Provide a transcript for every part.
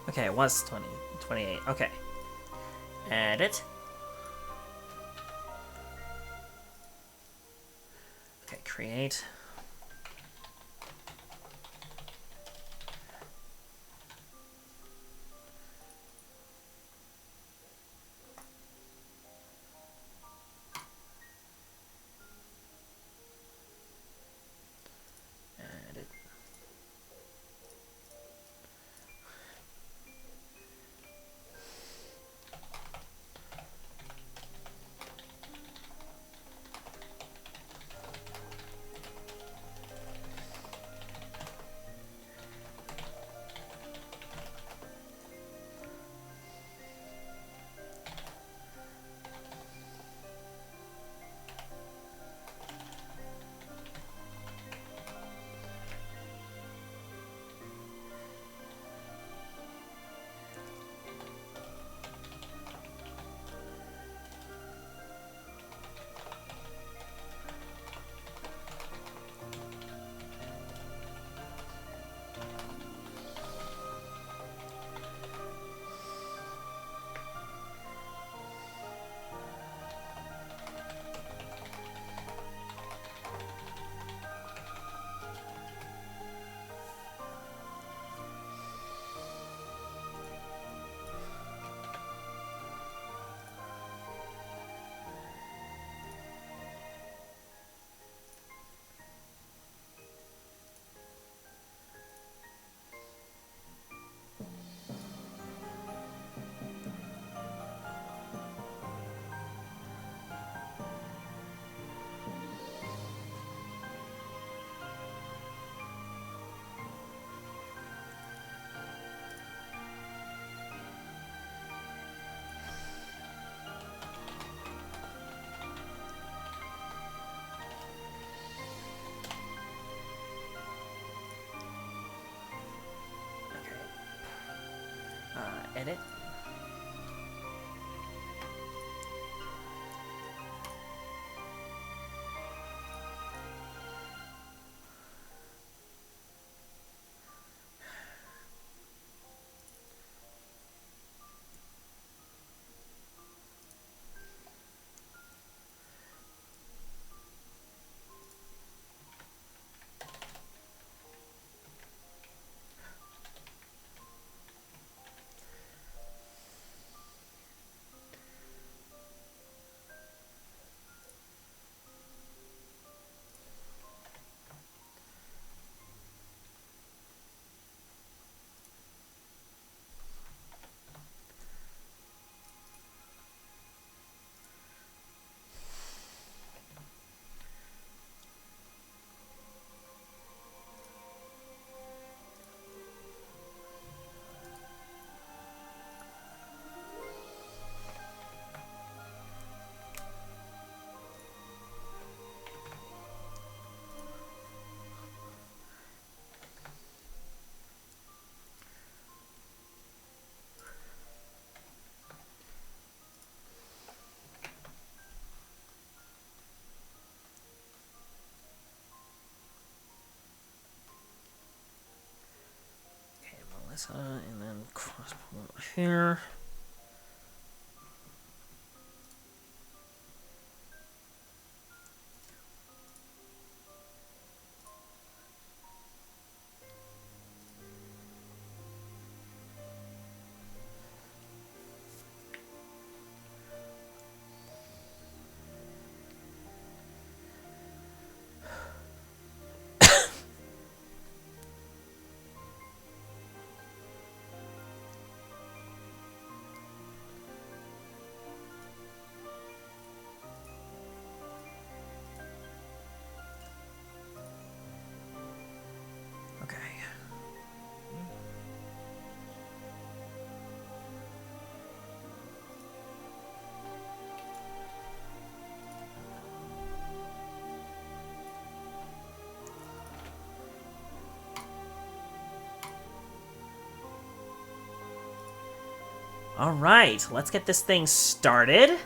Okay, it was 28. Okay. Edit. Okay, create. Edit. Edit. Okay, Melissa, and then cross promote here. Okay. All right, let's get this thing started.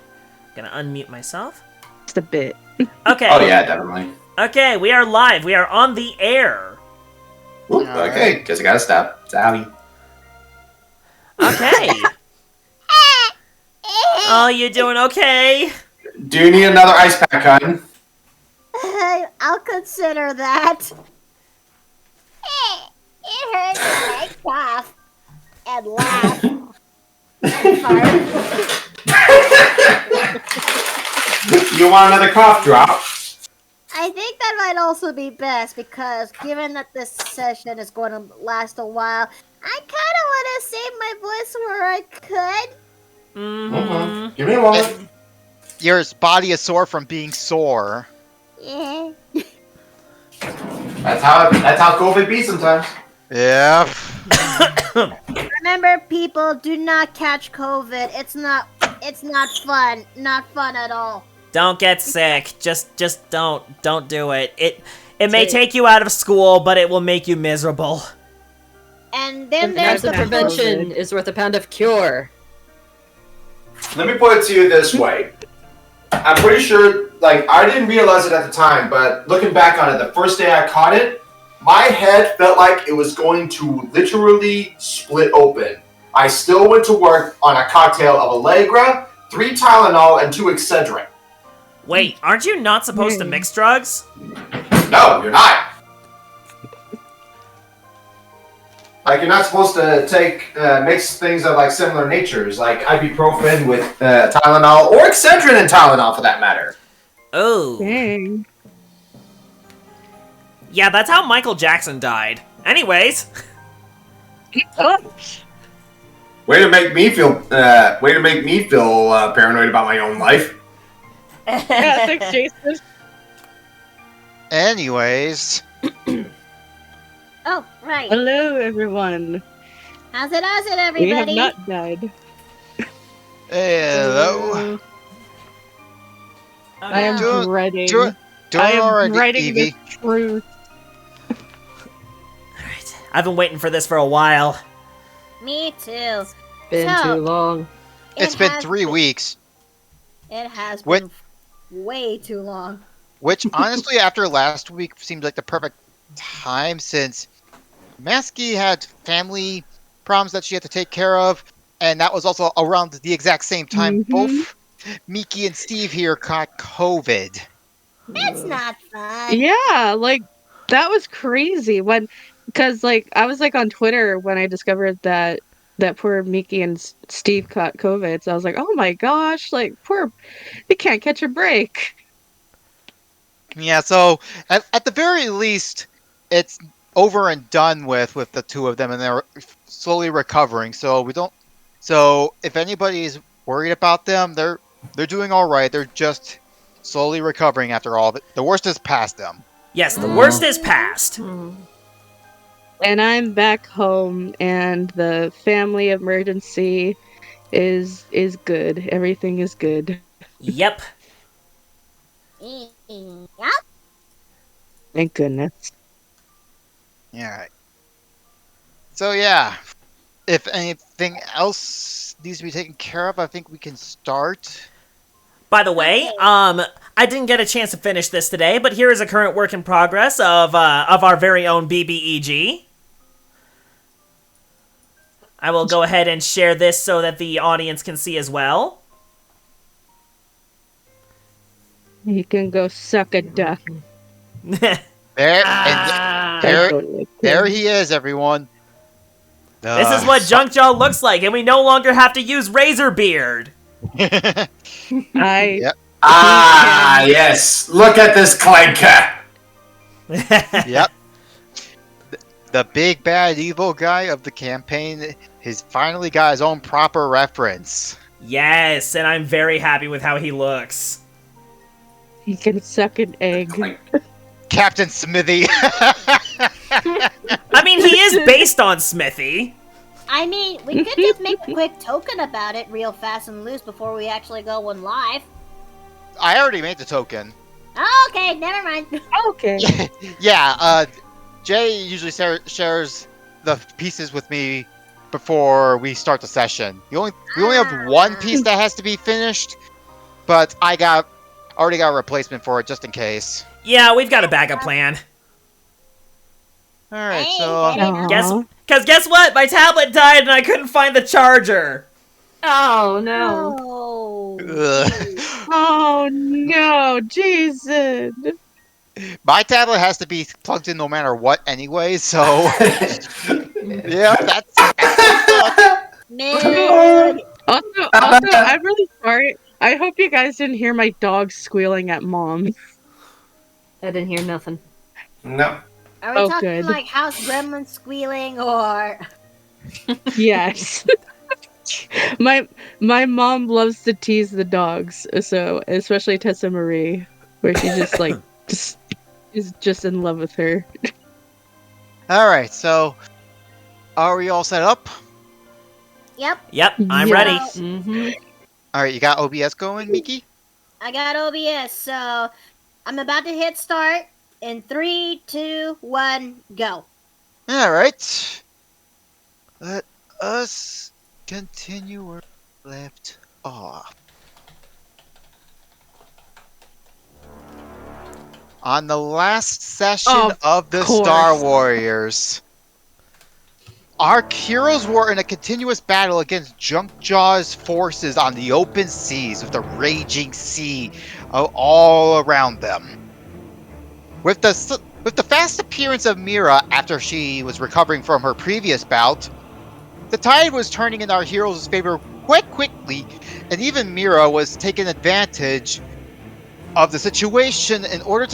Gonna unmute myself. Just a bit. Okay. Oh yeah, definitely. Okay, we are live. We are on the air. Ooh, okay, guess I gotta stop. Sorry. Okay. Oh, you doing okay? Do you need another ice pack, hon? I'll consider that. It hurts when I cough and laugh and fart. You want another cough drop? I think that might also be best because given that this session is going to last a while, I kind of want to save my voice where I could. Mm-hmm. Give me a moment. Your body is sore from being sore. Yeah. That's how COVID be sometimes. Yeah. Remember, people, do not catch COVID. It's not fun. Not fun at all. Don't get sick. Just don't do it. It may take you out of school, but it will make you miserable. And then An there's ounce of the prevention is worth a pound of cure. Let me put it to you this way. I'm pretty sure, I didn't realize it at the time, but looking back on it, the first day I caught it, my head felt like it was going to literally split open. I still went to work on a cocktail of Allegra, 3 Tylenol, and 2 Excedrin. Wait, aren't you not supposed to mix drugs? No, you're not. You're not supposed to mix things of similar natures, like ibuprofen with Tylenol, or Excedrin and Tylenol for that matter. Oh. Dang. Yeah, that's how Michael Jackson died. Anyways. Way to make me feel paranoid about my own life. Yeah, thanks, Jason. Anyways. Oh, right. Hello, everyone. How's it, We have everybody? not died. Hello. I am Doing- dreading. Doing I am alright, dreading Evie. the truth. Alright. I've been waiting for this for a while. Me too. Been So- too long. It's been has 3 weeks. It has What- been way too long. Which, honestly, after last week, seems like the perfect time since Masky had family problems that she had to take care of, and that was also around the exact same time both Miki and Steve here caught COVID. It's not fun. Yeah, that was crazy because I was on Twitter when I discovered that poor Miki and Steve caught COVID. So I was like, oh my gosh, they can't catch a break. Yeah, so at the very least, it's over and done with the two of them, and they're slowly recovering. So if anybody's worried about them, they're doing all right. They're just slowly recovering after all of it. The worst is past them. Yes, the worst is past. And I'm back home, and the family emergency is good. Everything is good. Yep. Yup. Thank goodness. Yeah. So yeah, if anything else needs to be taken care of, I think we can start. By the way, I didn't get a chance to finish this today, but here is a current work in progress of our very own BBEG. I will go ahead and share this so that the audience can see as well. You can go suck a duck. There I totally there can. he is, everyone. This is what Junkjaw looks like, and we no longer have to use Razorbeard. I Yep. Ah, yes. Look at this clanker. Yep. The big bad evil guy of the campaign has finally got his own proper reference. Yes, and I'm very happy with how he looks. he can suck an egg. Captain Smithy. I mean, he is based on Smithy. I mean, we could just make a quick token about it real fast and loose before we actually go one live. I already made the token. Oh, okay, never mind. Okay. Yeah, Jay usually shares the pieces with me before we start the session. We only have one piece that has to be finished, but I already got a replacement for it just in case. Yeah, we've got a backup plan. All right, Hey, so get it? Guess what? My tablet died and I couldn't find the charger. Oh no. Oh. Oh no, Jason. my tablet has to be plugged in no matter what anyway. So yeah, that's Mood. Also, I'm really sorry. I hope you guys didn't hear my dog squealing at mom. I didn't hear nothing. No. Are we Oh, talking good. like house gremlin squealing or? Yes. my mom loves to tease the dogs, so especially Tessa Marie, where she just is just in love with her. all right. So are we all set up? Yep. Yep, I'm Yeah. ready. Mm-hmm. All right, you got OBS going, Miki? I got OBS, so I'm about to hit start in 3, 2, 1, go. All right. Let us continue where we left off. On the last session of the course. Star Warriors, our heroes were in a continuous battle against Junkjaw's forces on the open seas with the raging sea all around them. With the fast appearance of Mira after she was recovering from her previous bout, the tide was turning in our heroes' favor quite quickly, and even Mira was taking advantage of the situation in order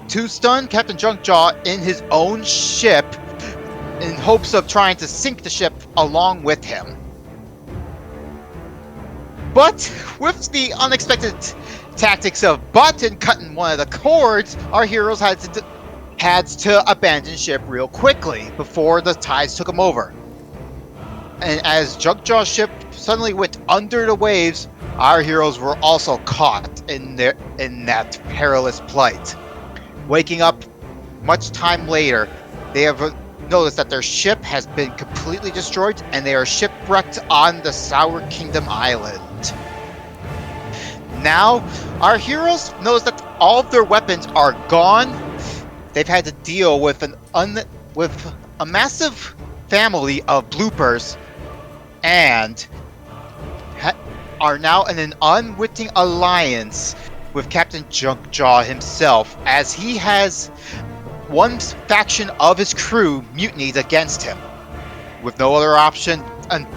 to stun Captain Junkjaw in his own ship in hopes of trying to sink the ship along with him. But with the unexpected tactics of Button cutting one of the cords, our heroes had to abandon ship real quickly before the tides took them over. And as Junkjaw's ship suddenly went under the waves, our heroes were also caught in that perilous plight. Waking up much time later, they have noticed that their ship has been completely destroyed and they are shipwrecked on the Sour Kingdom Island. Now, our heroes notice that all of their weapons are gone. They've had to deal with with a massive family of bloopers and are now in an unwitting alliance with Captain Junkjaw himself, as he has one faction of his crew mutinied against him. With no other option and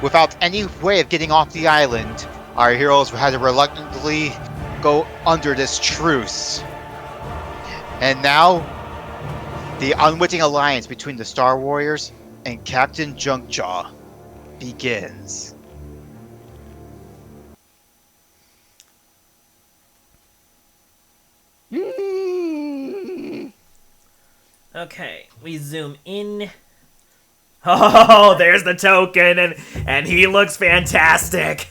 without any way of getting off the island, our heroes had to reluctantly go under this truce. And now, the unwitting alliance between the Star Warriors and Captain Junkjaw begins. Okay, we zoom in. Oh, there's the token, and he looks fantastic.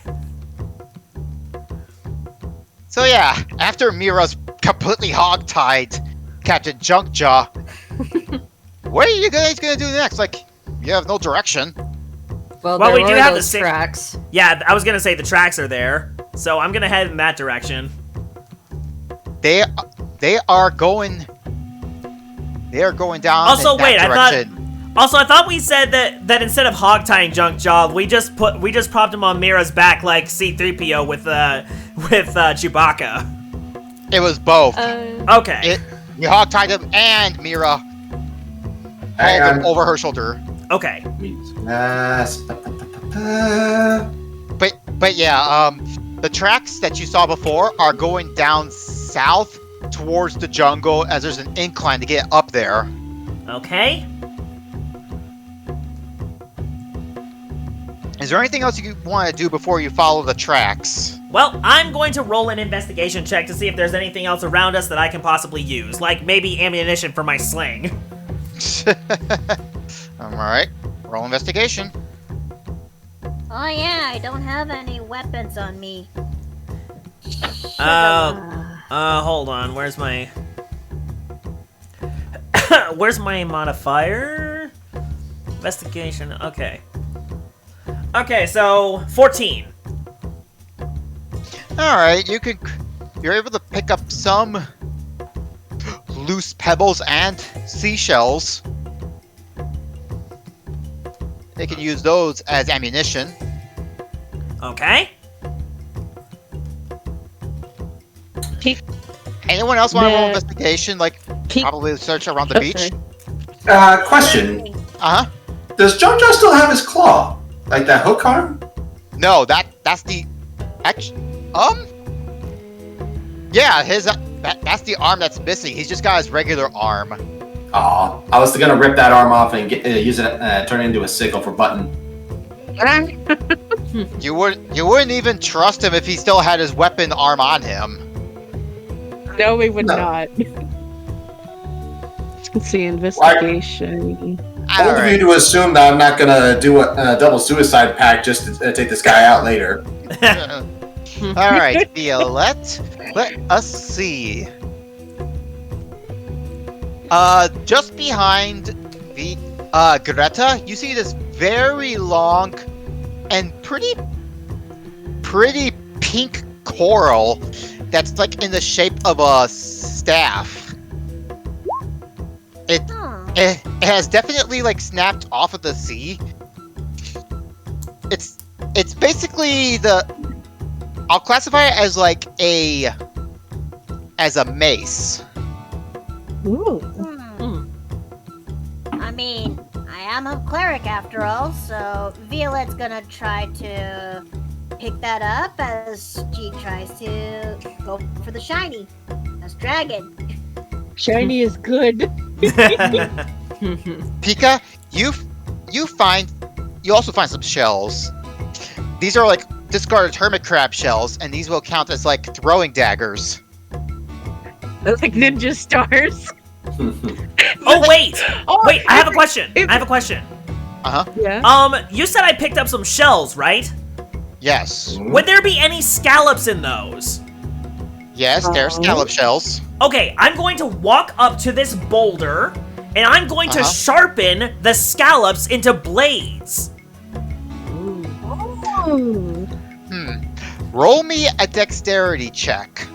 So yeah, after Mira's completely hogtied Captain Junkjaw, what are you guys gonna do next? Like, you have no direction. Well, Well, there we do were have the those six- tracks. Yeah, I was gonna say the tracks are there, so I'm gonna head in that direction. They are going down. Also, in that wait, direction. I thought we said that instead of hogtying Junkjaw, we just propped him on Mira's back like C-3PO with Chewbacca. It was both. Okay. You hogtied him and Mira Hang hauled him on. over her shoulder. Okay. But yeah, the tracks that you saw before are going down south towards the jungle, as there's an incline to get up there. Okay. Is there anything else you want to do before you follow the tracks? Well, I'm going to roll an investigation check to see if there's anything else around us that I can possibly use, like maybe ammunition for my sling. Alright, roll investigation. Oh yeah, I don't have any weapons on me. Hold on. Where's my where's my modifier? Investigation. Okay. Okay, so 14. Alright, you're able to pick up some loose pebbles and seashells. They can use those as ammunition. Okay. Anyone else want to roll The- investigation? Like, probably search around the Oh, beach? sorry. Question. Uh-huh. Does JoJo still have his claw? Like that hook arm? No, that's the... Yeah, that's the arm that's missing. He's just got his regular arm. Aw, I was gonna rip that arm off and use it, turn it into a sickle for Button. You wouldn't even trust him if he still had his weapon arm on him. No, we would No. not. Let's see, investigation. Bold of you to assume that I'm not gonna do a double suicide pact just to take this guy out later. All right, Violette. Let us see. Just behind the Greta, you see this very long and pretty pink coral that's like in the shape of a staff. It has definitely like snapped off of the sea. It's basically I'll classify it as like as a mace. Ooh. I mean, I am a cleric after all, so Violette's gonna try to pick that up as she tries to go for the shiny. That's dragon. Shiny is good. Pika, you also find some shells. These are like discarded hermit crab shells, and these will count as like throwing daggers. Like ninja stars. Oh wait, Oh, wait! I have a question. if- I have a question. Yeah. You said I picked up some shells, right? Yes. Would there be any scallops in those? Yes, they're scallop shells. Okay, I'm going to walk up to this boulder, and I'm going to Uh-huh. sharpen the scallops into blades. Ooh. Roll me a dexterity check.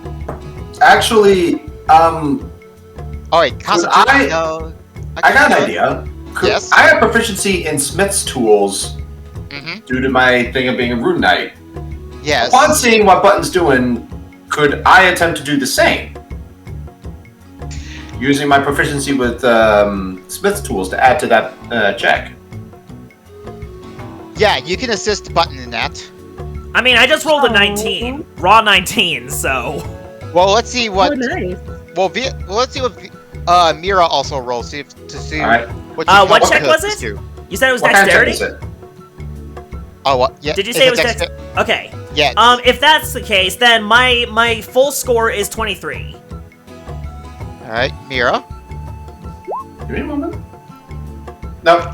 Actually, Alright, concentration. I got an idea. Yes? I have proficiency in Smith's tools Mm-hmm. due to my thing of being a rune knight. Yes. Upon seeing what Button's doing, could I attempt to do the same? Using my proficiency with Smith's tools to add to that check. Yeah, you can assist Button in that. I mean, I just rolled a Oh. 19. Raw 19, so... Well, let's see what. Oh, nice. Let's see what Mira also rolls. To see Alright. what. what how check to was assist it? you. You said it was What kind of check dexterity? is it? Oh, what? Yeah. Did you it's say a it was dexter- Okay. Yeah. If that's the case, then my full score is 23. All right, Mira. Give me a moment. Nope.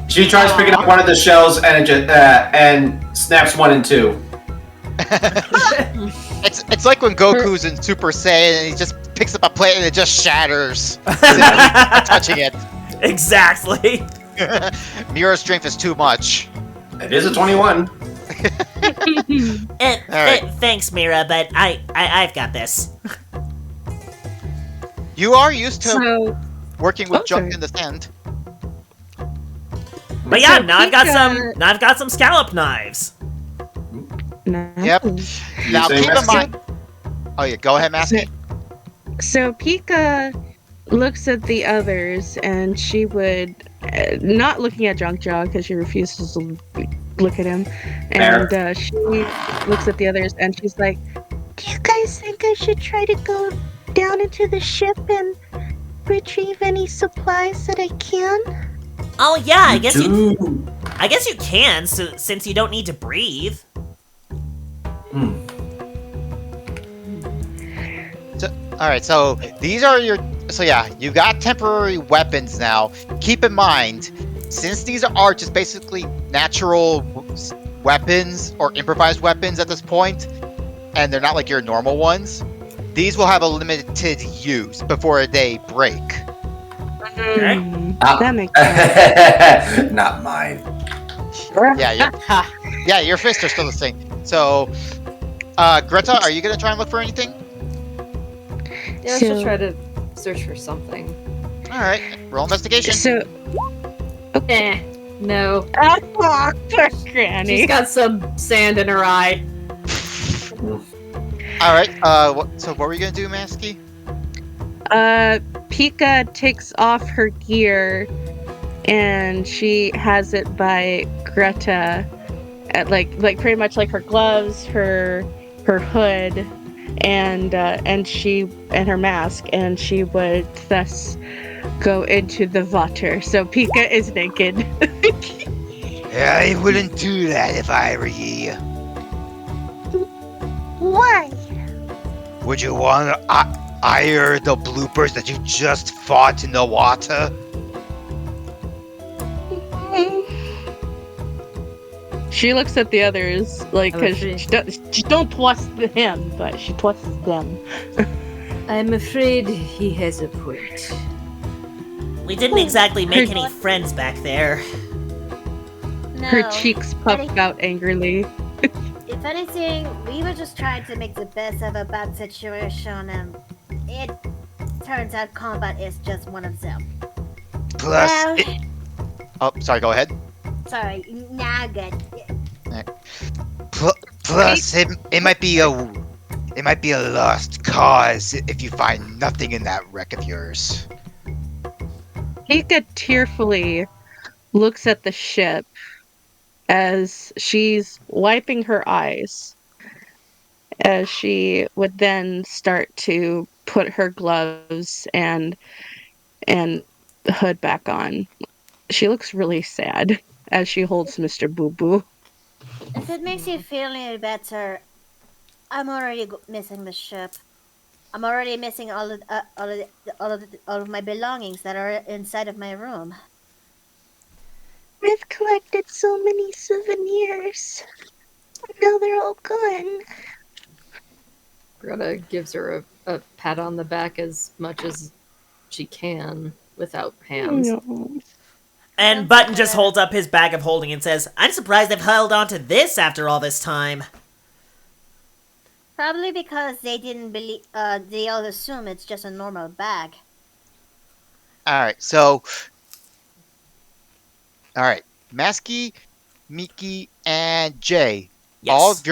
She tries picking up one of the shells and it just, and snaps one in two. It's like when Goku's in Super Saiyan and he just picks up a plate and it just shatters. Touching it. Exactly. Mira's strength is too much. It is a 21. Alright. Thanks, Mira, but I've got this. You are used to So, working with Okay. junk in the sand. But yeah, So now I've got Pika- Now I've got some scallop knives. Yep. Now saying keep in that's mind. Oh yeah, go ahead, Master. So Pika looks at the others, and she would not looking at Junk Jaw because she refuses to look at him, and she looks at the others, and she's like, Do you guys think I should try to go down into the ship and retrieve any supplies that I can? Oh yeah, I guess you Dude. can, since you don't need to breathe. All right, so these are your. So yeah, you got temporary weapons now. Keep in mind, since these are just basically natural weapons or improvised weapons at this point, and they're not like your normal ones, these will have a limited use before they break. Okay. That makes sense. Not mine. Yeah, your fists are still the same. So, Greta, are you gonna try and look for anything? Yeah, I So- should try to search for something. All right, roll investigation. So, No. oh, poor Granny. She's got some sand in her eye. All right. So what were you gonna do, Masky? Pika takes off her gear, and she has it by Greta, at like pretty much like her gloves, her hood, and her mask, and she would thus go into the water. So Pika is naked. I wouldn't do that if I were you. Why? Would you want to air the bloopers that you just fought in the water? She looks at the others like I'm because afraid- she don't trust him, but she trusts them. I'm afraid he has a point. We didn't exactly make any friends back there. No. Her cheeks puffed out angrily. If anything, we were just trying to make the best of a bad situation, and it turns out combat is just one of them. Plus, Well- oh, sorry. Go ahead. Sorry, nah, good. Plus, it might be a lost cause if you find nothing in that wreck of yours. Pika tearfully looks at the ship as she's wiping her eyes, as she would then start to put her gloves and hood back on. She looks really sad as she holds Mr. Boo Boo. If it makes you feel any better, I'm already missing the ship. I'm already missing all of my belongings that are inside of my room. I've collected so many souvenirs. Now they're all gone. Greta gives her a pat on the back as much as she can without hands. No. And Button just holds up his bag of holding and says, I'm surprised they've held on to this after all this time. Probably because they didn't believe. They all assume it's just a normal bag. Alright, so... Alright, Masky, Miki, and Jay. Yes.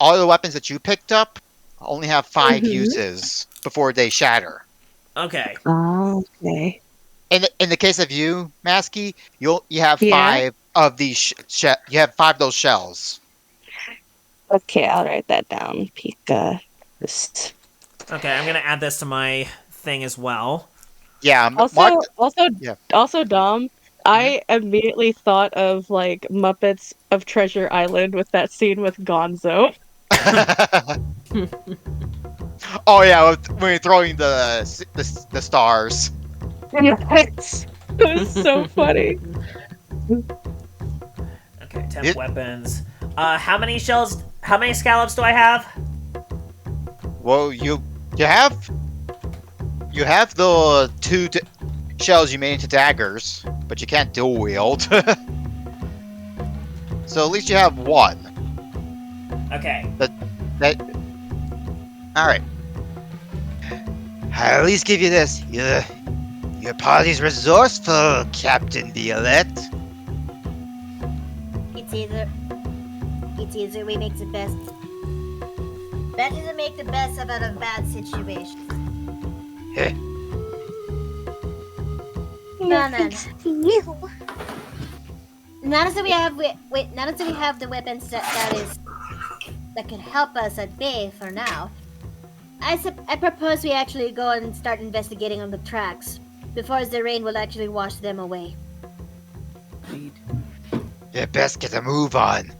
All the weapons that you picked up only have 5 Mhm. uses before they shatter. Okay. Oh, okay. In the case of you, Masky, you have Yeah. 5 of these you have 5 of those shells. Okay, I'll write that down. Pika. Just... Okay, I'm gonna add this to my thing as well. Yeah, Yeah. Also, Dom, I immediately thought of like Muppets of Treasure Island with that scene with Gonzo. Oh yeah, when you're throwing the stars. Yes, it was so funny. Okay, 10 It- weapons. How many scallops do I have? Well, you have the 2 shells you made into daggers, but you can't dual wield. So at least you have 1. Okay. All right. I'll at least give you this. Your party's resourceful, Captain Violette. It's either we make the best. Better to make the best out of bad situations. No, no. You. Not as if we have not as if we have the weapons that could help us at bay for now. I propose we actually go and start investigating on the tracks before the rain will actually wash them away. You best get a move on.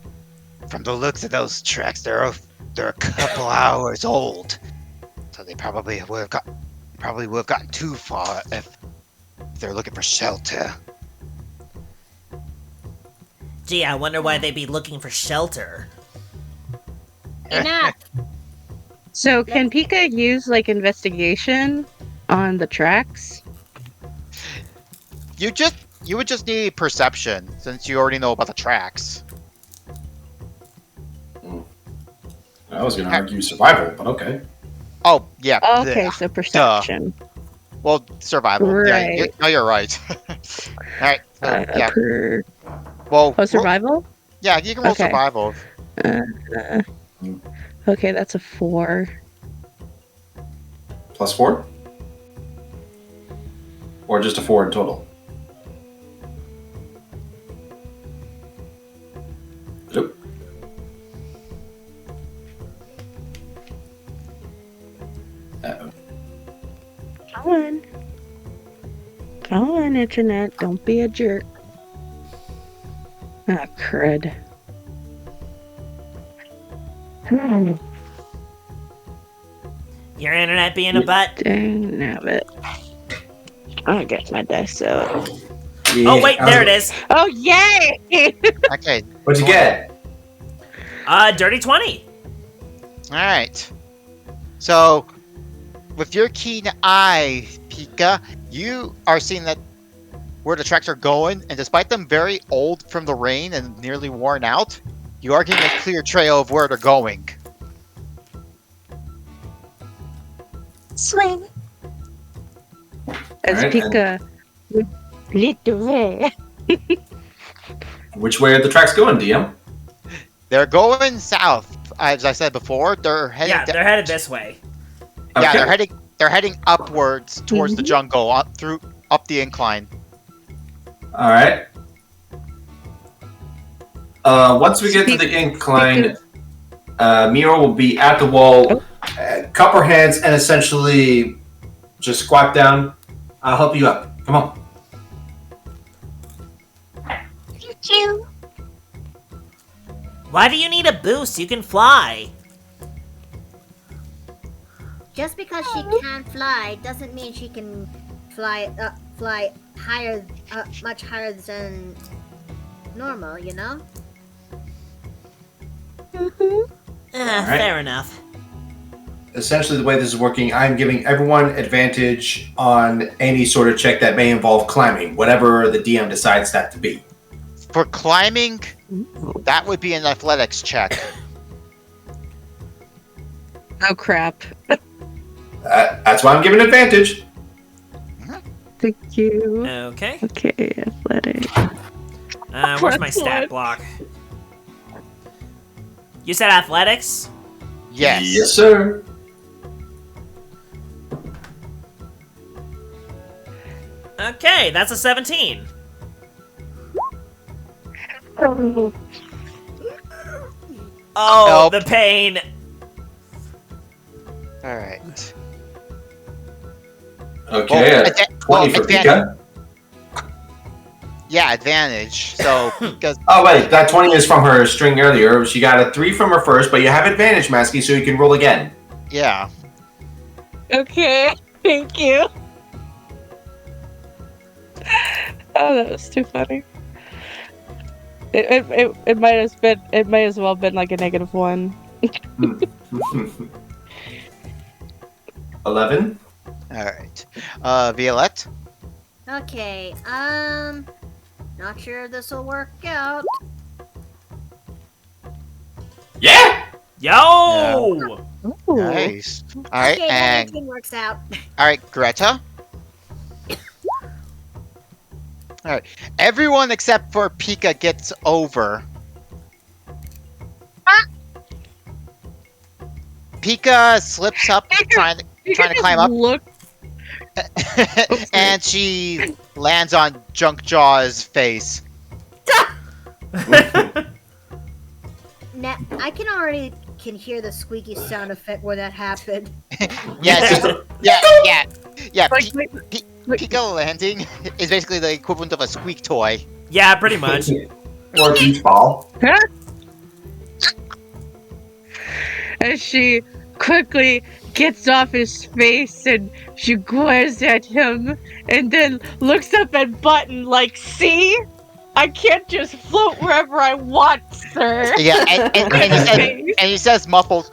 From the looks of those tracks, they're a couple hours old, so they probably would have gotten too far if they're looking for shelter. Gee, I wonder why they'd be looking for shelter. Enough. So, can Pika use like investigation on the tracks? You would just need perception since you already know about the tracks. I was gonna argue survival, but okay. Oh yeah. Okay, bleh. so perception. Well, survival. Right. Yeah, you're right. All right. Yeah. Well. Survival? Yeah, you can roll Okay. survival. Okay, that's a 4. Plus 4? Or just a 4 in total? Hello? Uh-oh. Come on, internet. Don't be a jerk. Ah, crud. Your internet being a butt. Dang nabbit. I'll get my dice out. Yeah, Oh wait, there it is. Oh, yay! Okay. What'd you get? Dirty 20. All right. So, with your keen eye, Pika, you are seeing that where the tracks are going, and despite them very old from the rain and nearly worn out, you are getting a clear trail of where they're going. Swing. As Alright, Pika would lead the way. Which way are the tracks going, DM? They're going south, as I said before. They're heading. Yeah, they're headed this way. Yeah, Okay. they're heading upwards towards the jungle, up the incline. All right. Once we get to the incline, Miro will be at the wall, cup her hands, and essentially just squat down. I'll help you up. Come on. Thank you. Why do you need a boost? You can fly. Just because she can fly doesn't mean she can fly higher, much higher than normal. You know. Fair enough. Essentially, the way this is working, I'm giving everyone advantage on any sort of check that may involve climbing, whatever the DM decides that to be. For climbing, that would be an athletics check. Oh, crap. That's why I'm giving advantage. Thank you. Okay. Okay, athletic. Where's my stat block? You said athletics? Yes. Yes, sir. Okay, that's a 17. Oh, Nope. the pain. All right. Okay, Well, 20 for advantage. Pika. Yeah, advantage. So because Oh, wait, that 20 is from her string earlier. She got a 3 from her first, but you have advantage, Masky, so you can roll again. yeah. Okay, thank you. Oh, that was too funny. It might as well have been like a -1. 11. All right. Violette. Okay. Not sure this will work out. Yeah! Yo! Ooh. Nice. All right, Okay, and everything works out. all right, Greta. All right. Everyone except for Pika gets over. Pika slips up trying to climb up, Look. and she lands on Junk Jaw's face. Now, I can already hear the squeaky sound effect where that happened. Yeah, it's just, yeah. Like, Pika landing is basically the equivalent of a squeak toy. Yeah, pretty much. Or a beach ball. As she quickly gets off his face and she glares at him and then looks up at Button like, see? I can't just float wherever I want, sir. Yeah, and he says muffled,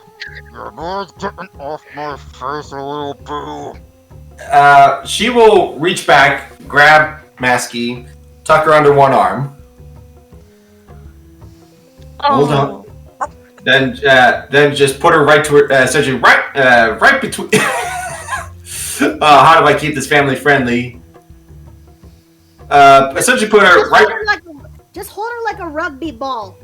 "Your boy's getting off my face, a little boo." She will reach back, grab Masky, tuck her under one arm. Hold on. Then just put her right to her, essentially right between. How do I keep this family friendly? Essentially put her right. Just hold her like a rugby ball.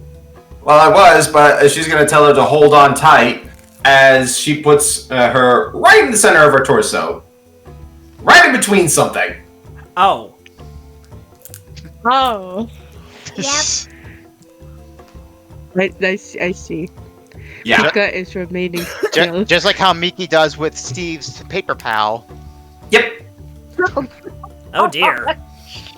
Well, I was, but she's gonna tell her to hold on tight as she puts her right in the center of her torso, right in between something. Oh. Oh. Yep. I see. Yeah. Pika is remaining. Just like how Miki does with Steve's paper pal. Yep. Oh dear.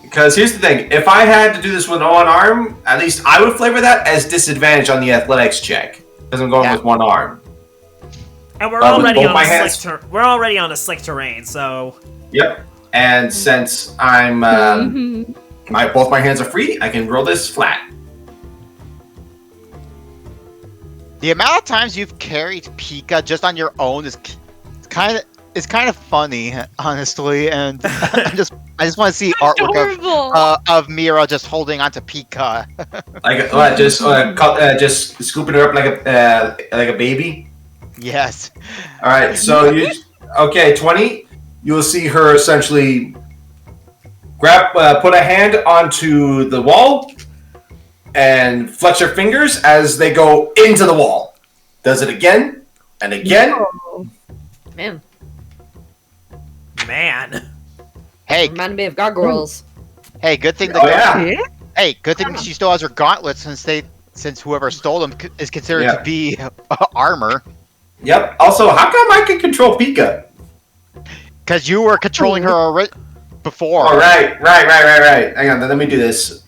Because here's the thing: if I had to do this with one arm, at least I would flavor that as disadvantage on the athletics check because I'm going with one arm. And we're with already both on my a hands- we're already on a slick terrain, so Yep. And since I'm both my hands are free, I can roll this flat. The amount of times you've carried Pika just on your own is kind of funny, honestly, and I just want to see artwork of Mira just holding onto Pika. Like what? Just scooping her up like a baby. Yes. All right. So 20. You will see her essentially put a hand onto the wall and flex her fingers as they go into the wall. Does it again and again. Man. Hey, reminded me of gargoyles. Hey, good thing. Hey, good thing she still has her gauntlets since whoever stole them is considered to be armor. Yep. Also, how come I can control Pika? Because you were controlling her before. Oh, right. Hang on, let me do this.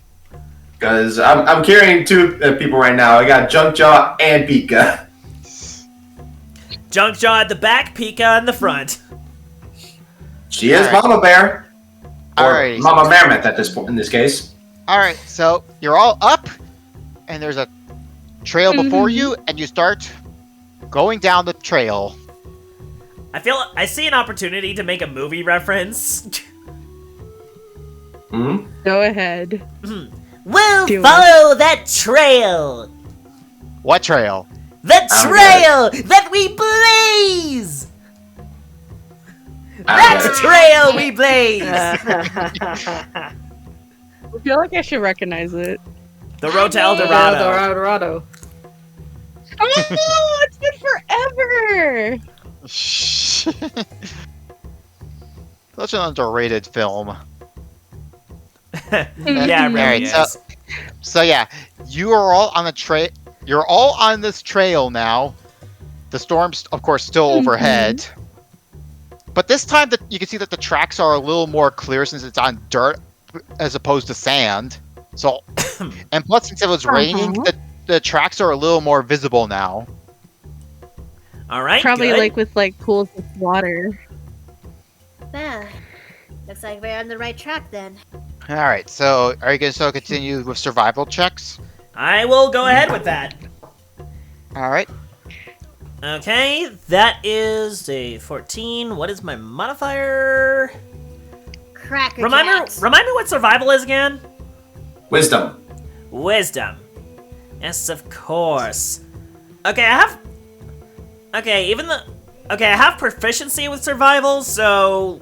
Because I'm carrying two people right now. I got Junkjaw and Pika. Junkjaw at the back, Pika in the front. She is Mama Bear. Or Alright. Mama Mammoth at this point in this case. Alright, so you're all up, and there's a trail before you, and you start going down the trail. I see an opportunity to make a movie reference. Go ahead. We'll follow that trail. What trail? The trail that we blaze. That trail we blaze. I feel like I should recognize it. The road to El Dorado. Oh no! It's been forever. Such an underrated film. Yeah, it really is. So yeah, you are all on the trail. You're all on this trail now. The storm's, of course, still overhead. But this time, you can see that the tracks are a little more clear since it's on dirt as opposed to sand. So, and plus, since it was raining, the tracks are a little more visible now. All right. Probably good. with pools of water. Yeah. Looks like we're on the right track then. All right. So, are you going to still continue with survival checks? I will go ahead with that. All right. Okay, that is a 14. What is my modifier? Cracker Remind me what survival is again? Wisdom. Wisdom. Yes, of course. Okay, I have proficiency with survival, so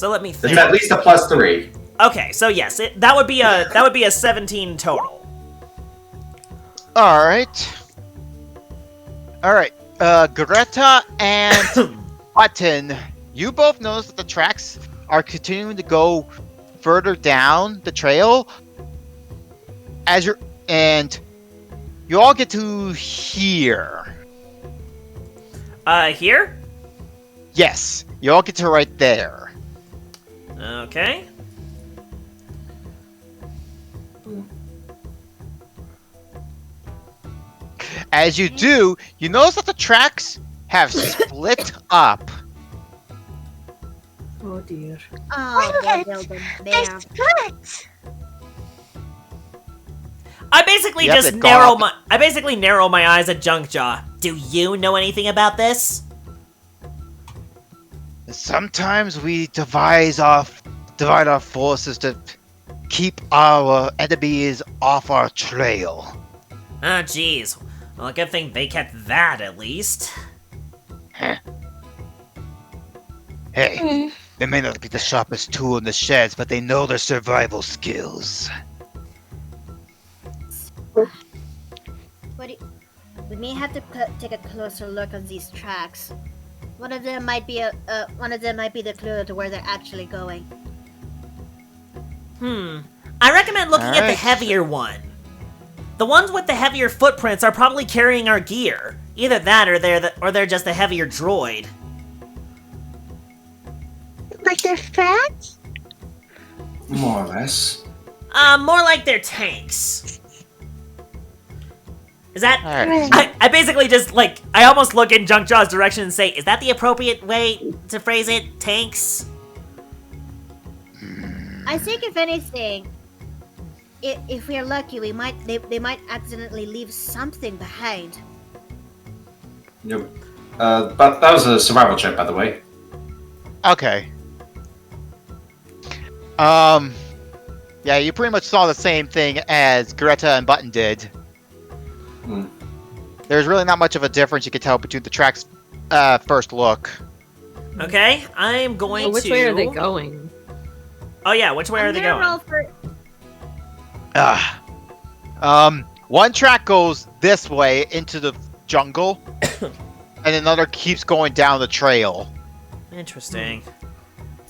let me think. It's at least a +3. Okay, so yes, that would be a 17 total. All right. Greta and Button, you both notice that the tracks are continuing to go further down the trail and you all get to here. Here? Yes, you all get to right there. Okay. As you do, you notice that the tracks have split up. Oh dear. Oh, What? They split. I basically Yep, just they've gone narrow my eyes at Junkjaw. Do you know anything about this? Sometimes we divide our forces to keep our enemies off our trail. Ah, jeez. Well, good thing they kept that, at least. Hey, they may not be the sharpest tool in the sheds, but they know their survival skills. What do you, we may have to take a closer look at these tracks. One of them might be the clue to where they're actually going. I recommend looking at the Alright. heavier one. The ones with the heavier footprints are probably carrying our gear. Either that, or they're just a heavier droid. Like they're fat? More or less. More like they're tanks. Is that? Alright. I basically just I almost look in Junkjaw's direction and say, is that the appropriate way to phrase it? Tanks? I think if anything, if we're lucky, they might accidentally leave something behind. Yep. But that was a survival check, by the way. Okay. Yeah, you pretty much saw the same thing as Greta and Button did. Hmm. There's really not much of a difference you can tell between the tracks first look. Okay, I'm going So which to. way are they going? Oh yeah, which way are they going? Roll for, One track goes this way into the jungle, and another keeps going down the trail. Interesting.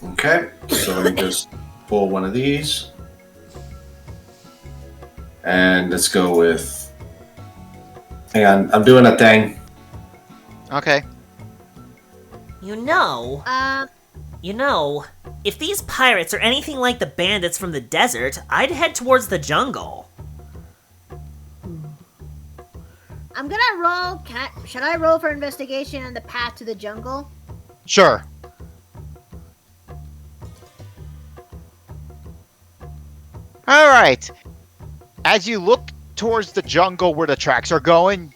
Okay, so let me just pull one of these. And let's go with... Hang on, I'm doing a thing. Okay. You know, if these pirates are anything like the bandits from the desert, I'd head towards the jungle. I'm gonna roll. Should I roll for investigation on the path to the jungle? Sure. Alright. As you look towards the jungle where the tracks are going,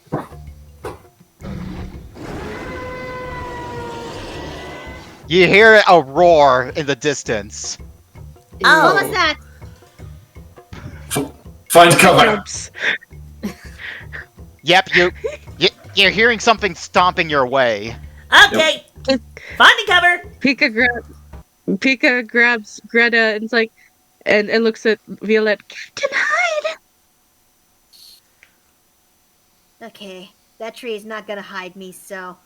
you hear a roar in the distance. Oh. What was that? Find cover! Jumps. Yep, you're hearing something stomping your way. Okay, finding cover. Pika grabs Greta and is like, and looks at Violette. Captain, hide! Okay, that tree is not gonna hide me, so.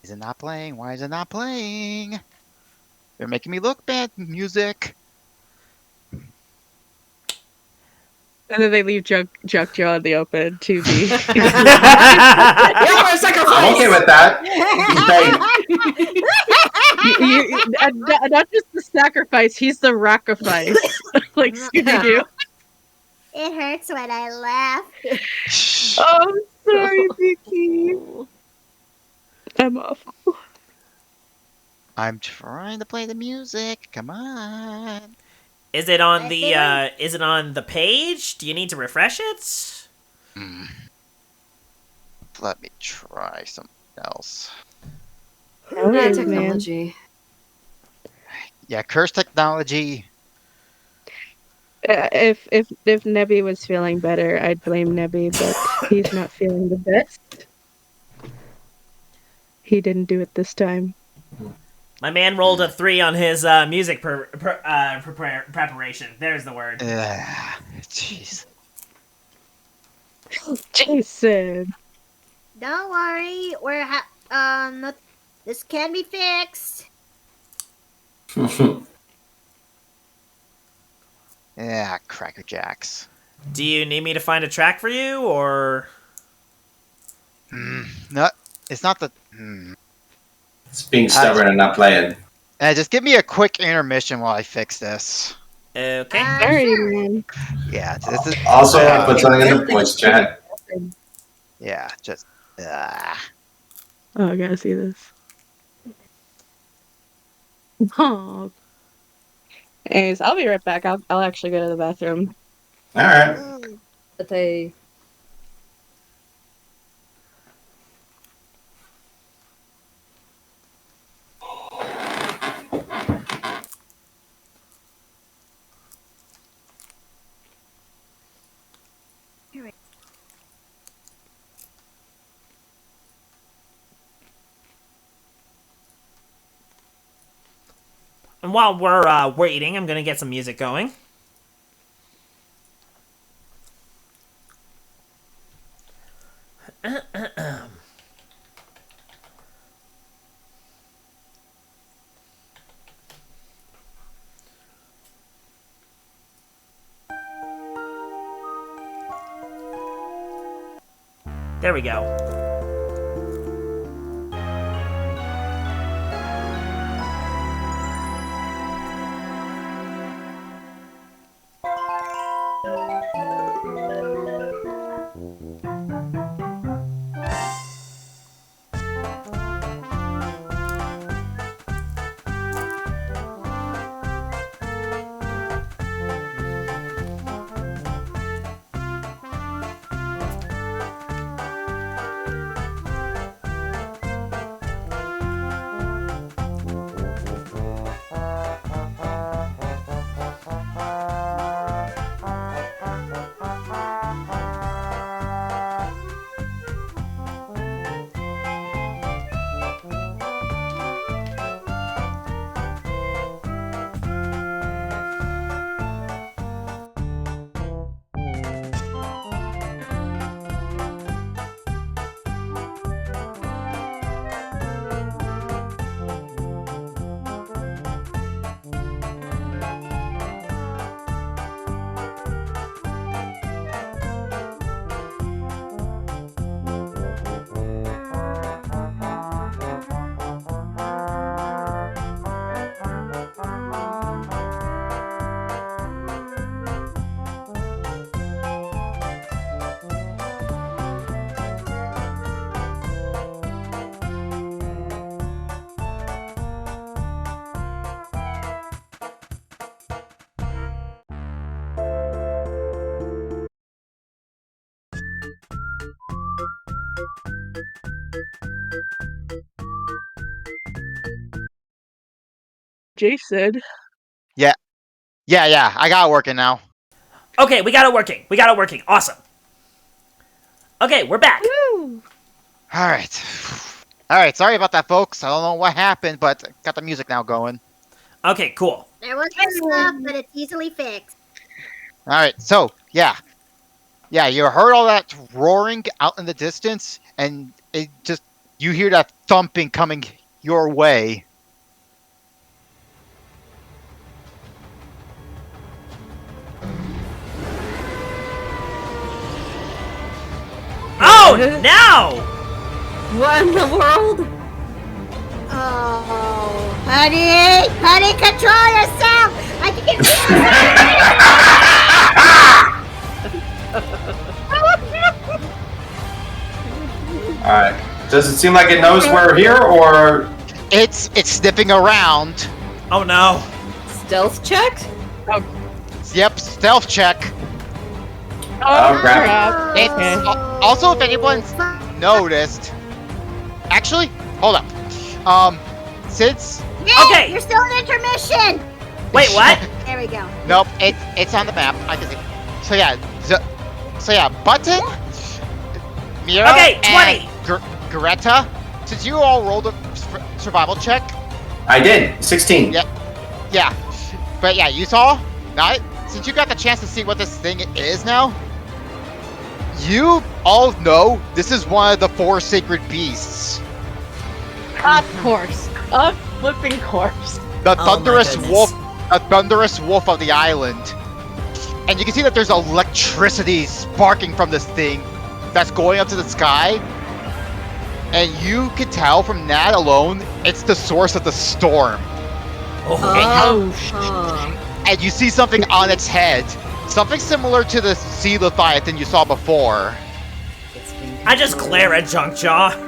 Is it not playing? Why is it not playing? They're making me look bad. Music. And then they leave Junkjaw in the open to be. I'm okay with that. Not just the sacrifice, he's the rockifice. Like Scooby-Doo. It hurts when I laugh. Oh, I'm sorry, Vicky. I'm awful. I'm trying to play the music. Come on. Is it on the page? Do you need to refresh it? Let me try something else. Oh, Yeah, man. technology. Yeah, curse technology. If Nebby was feeling better, I'd blame Nebby, but he's not feeling the best. He didn't do it this time. My man rolled a 3 on his music preparation. There's the word. Jeez. Jason. Don't worry, this can be fixed. Yeah, Cracker Jacks. Do you need me to find a track for you, or? No, it's not the. It's being stubborn and not playing. Just give me a quick intermission while I fix this. Okay. Sorry, Sure. man. Yeah, this is. Also, I put something in the voice chat. Yeah, just. Oh, I gotta see this. Oh. Anyways, I'll be right back. I'll actually go to the bathroom. Alright. But they. And while we're waiting, I'm gonna get some music going. There we go. Jason. Yeah, I got it working now. Okay, we got it working. We got it working. Awesome. Okay, we're back. Woo! All right. Sorry about that, folks. I don't know what happened, but got the music now going. Okay, cool. There was some stuff, but it's easily fixed. All right. So yeah. You heard all that roaring out in the distance, and you hear that thumping coming your way. Oh, now! What in the world? Oh, honey, control yourself! I can Alright. Does it seem like it knows we're here, or... It's sniffing around. Oh no. Stealth check? Yep, stealth check. Oh, crap. It's also, if anyone's noticed, actually, hold up. Since Okay. You're still in intermission! Wait, what? There we go. nope, it's on the map. I can see. So yeah, Button, Mira, Okay, 20. and Greta. Since you all rolled a survival check, I did. 16. yeah, but yeah, you saw. Not since you got the chance to see what this thing is now. You all know this is one of the 4 sacred beasts. Of course. Of flipping course. The my thunderous goodness. wolf, a thunderous wolf of the island. And you can see that there's electricity sparking from this thing that's going up to the sky. And you can tell from that alone, it's the source of the storm. And you see something on its head. Something similar to the sea leviathan you saw before. I just glare at Junkjaw.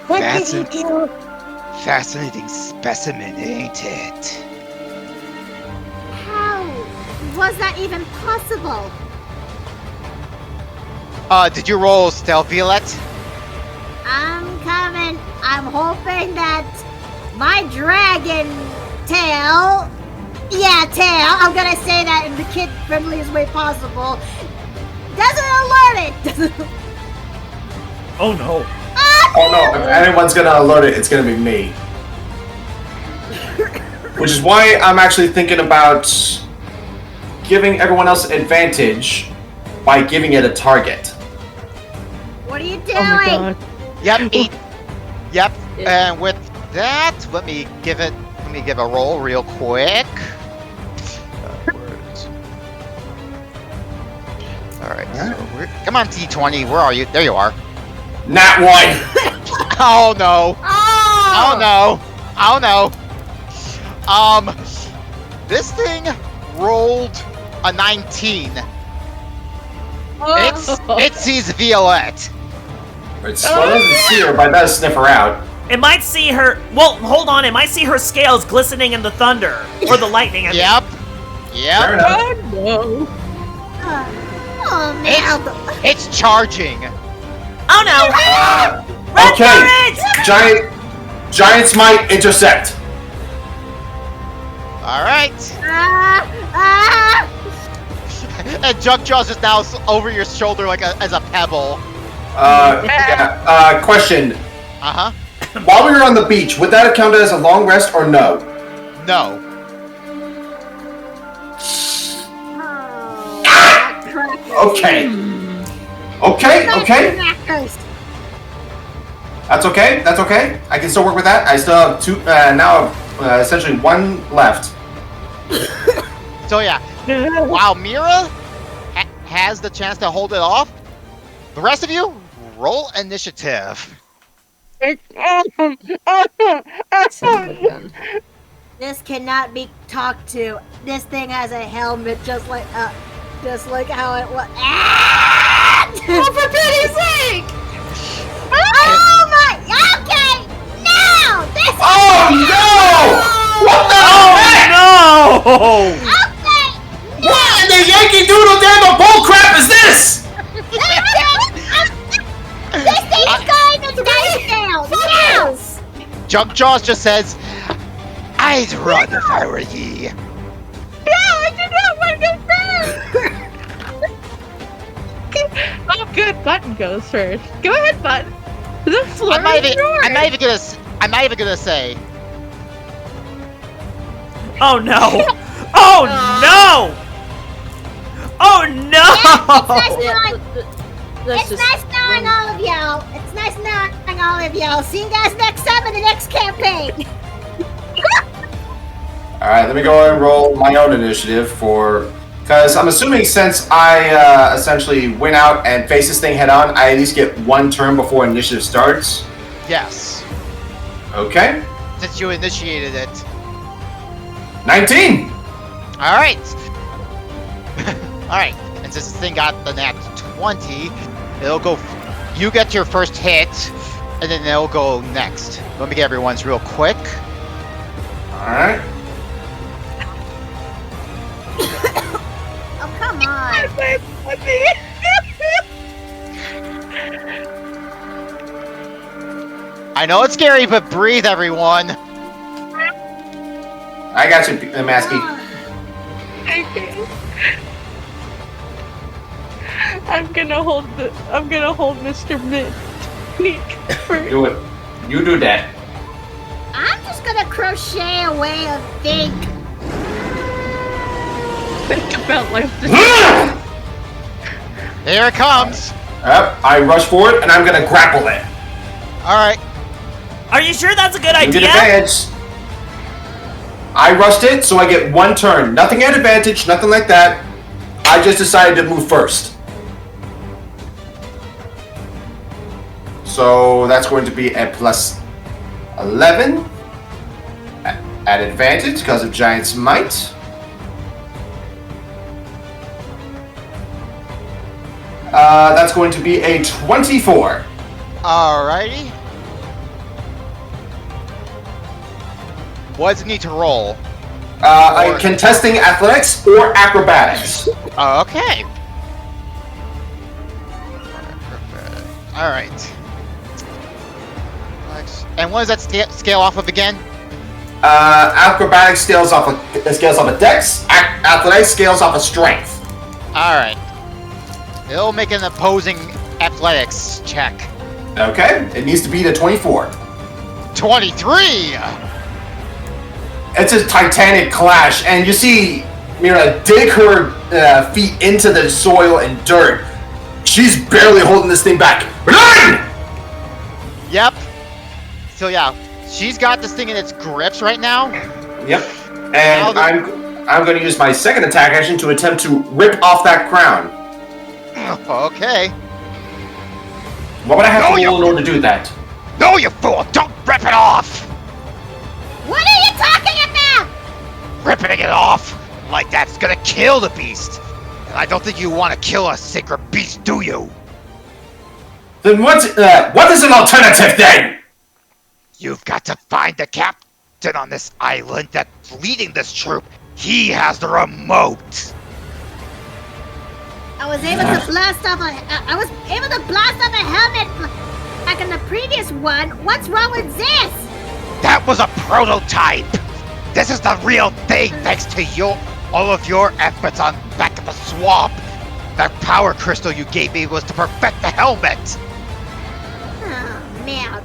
What did he do? Fascinating specimen, ain't it? How was that even possible? Did you roll stealth, Violet? I'm coming. I'm hoping that my dragon tail, I'm gonna say that in the kid-friendliest way possible, doesn't alert it. Oh no. Oh no, if anyone's gonna alert it, it's gonna be me. Which is why I'm actually thinking about giving everyone else advantage by giving it a target. What are you doing? Oh my god. Yep. Yep. And with that, let me give a roll real quick. All right. So come on, T20. Where are you? There you are. Nat 1! Oh no. Oh! Oh no. This thing rolled a 19. It sees Violette. It doesn't see her, but it does sniff her out. It might see her. Well, hold on. It might see her scales glistening in the thunder or the lightning. I mean. Yep. Fair Yep. enough. Oh no. Oh man! It's charging. Oh no! Run Okay. for it! Giant Smite intercept. All right. And Jugjaws is now over your shoulder like as a pebble. Question. Uh huh. While we were on the beach, would that have counted as a long rest or no? No. Okay. Okay. That's okay. I can still work with that. I still have two, now essentially one left. So yeah, while Mira has the chance to hold it off, the rest of you roll initiative. This cannot be talked to. This thing has a helmet, just like how it was. Oh, for pity's sake! Oh my! Okay, now this. Oh no! What the heck? No! Okay, What in the Yankee Doodle Dangle bull crap is this? this thing's going to die down now. Jugjaws just says, "I'd run if I were ye." No, I do not want to go first. Oh, good. Button goes first. Go ahead, Button. The floor I'm not is yours. even gonna say. Oh no! Oh no! Oh no! It's nice knowing all of y'all. It's nice knowing all of y'all. See you guys next time in the next campaign. Alright, let me go and roll my own initiative because I'm assuming since I essentially went out and faced this thing head on, I at least get one turn before initiative starts. Yes, Okay. since you initiated it. 19! All right. All right. And since this thing got the nat 20, it'll go. You get your first hit, and then it'll go next. Let me get everyone's real quick. Alright. Oh, come on. I know it's scary, but breathe, everyone. I got you, Masky. I'm gonna hold Mr. Nick first. Do it. You do that. I'm just gonna crochet away a think. Think about life. Here it comes. Yep, I rush forward and I'm gonna grapple it. All right. Are you sure that's a good You get idea? advantage. I rushed it, so I get one turn. Nothing at advantage, nothing like that. I just decided to move first. So that's going to be a plus 11 at advantage because of Giant's Might. That's going to be a 24. Alrighty. What does it need to roll? Contesting athletics or acrobatics. Okay. Alright. And what does that scale off of again? Acrobatics scales off of dex. Athletics scales off of strength. Alright. It'll make an opposing athletics check. Okay, it needs to beat a 24. 23! it's a titanic clash, and you see Mira dig her feet into the soil and dirt. She's barely holding this thing back. Run! Yep. So yeah, she's got this thing in its grips right now. Yep. And I'm going to use my second attack action to attempt to rip off that crown. Okay. What would I have to roll in order to do that? No, you fool! Don't rip it off! What are you talking about? Ripping it off like that's gonna kill the beast. And I don't think you want to kill a sacred beast, do you? Then what is an alternative then? You've got to find the captain on this island that's leading this troop. He has the remote. I was able to blast off a helmet back in the previous one. What's wrong with this? That was a prototype. This is the real thing, thanks to all of your efforts on back at the swamp. That power crystal you gave me was to perfect the helmet. Oh, man.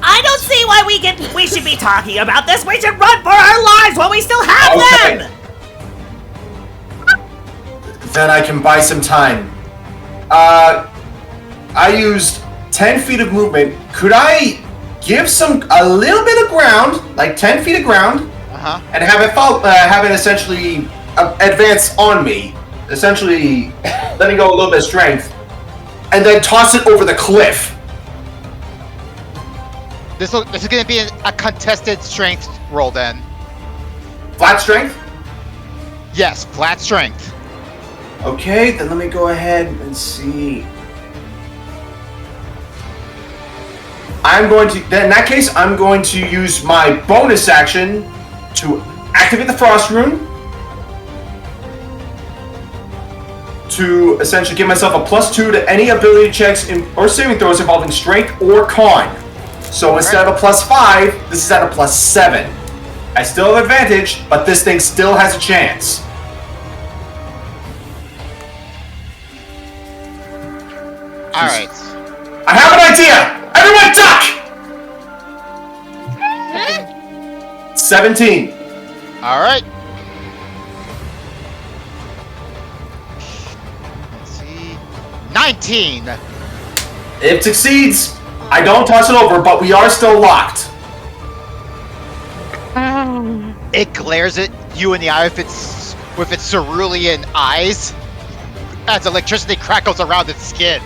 I don't see why we should be talking about this. We should run for our lives while we still have them. Then I can buy some time. I used 10 feet of movement. Could I give a little bit of ground, like 10 feet of ground, and have it essentially advance on me, essentially letting go a little bit of strength, and then toss it over the cliff? This is going to be a contested strength roll then. Flat strength? Yes, flat strength. Okay, then let me go ahead and see. In that case, I'm going to use my bonus action to activate the Frost Rune to essentially give myself a +2 to any ability checks or saving throws involving strength or con. So instead of a +5, this is at a +7. I still have advantage, but this thing still has a chance. Alright. I have an idea! Everyone duck! 17. Alright. Let's see. 19! It succeeds. I don't toss it over, but we are still locked. It glares at you in the eye with its cerulean eyes as electricity crackles around its skin.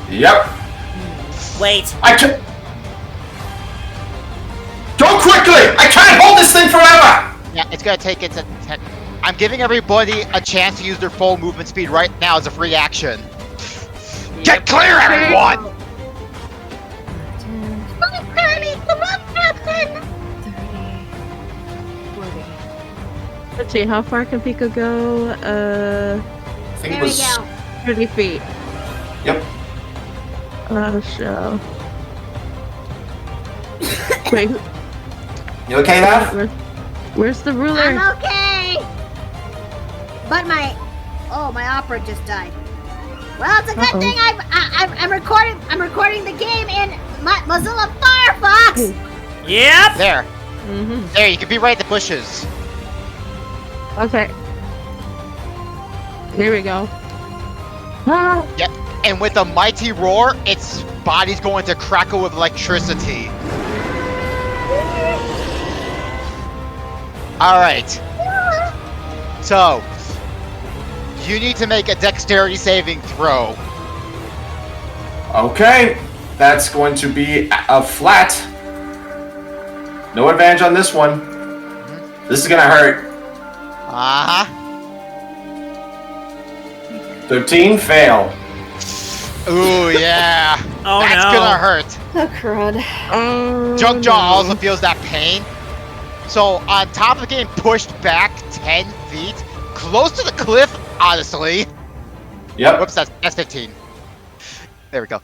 Yep. Wait. I can. Go quickly! I can't hold this thing forever! Yeah, it's gonna take its attack. I'm giving everybody a chance to use their full movement speed right now as a free action. Get clear, everyone! Come on, Captain! 40. Let's see, how far can Pika go? I think There we go. 30 feet. Yep. Oh, so. Wait, You okay, Nav? where's the ruler? I'm okay. But my opera just died. Well, it's a good thing I'm recording the game in Mozilla Firefox. Yep. There. There, you can be right in the bushes. Okay. Here we go. Ah. Yep. And with a mighty roar, its body's going to crackle with electricity. Alright. So, you need to make a dexterity saving throw. Okay. That's going to be a flat. No advantage on this one. This is gonna hurt. Uh-huh. 13, fail. Ooh, yeah. Oh, That's no. gonna hurt. Oh, crud. Oh, Junkjaw no. also feels that pain. So, on top of getting pushed back 10 feet, close to the cliff, honestly. Yep. Whoops, that's 15. There we go.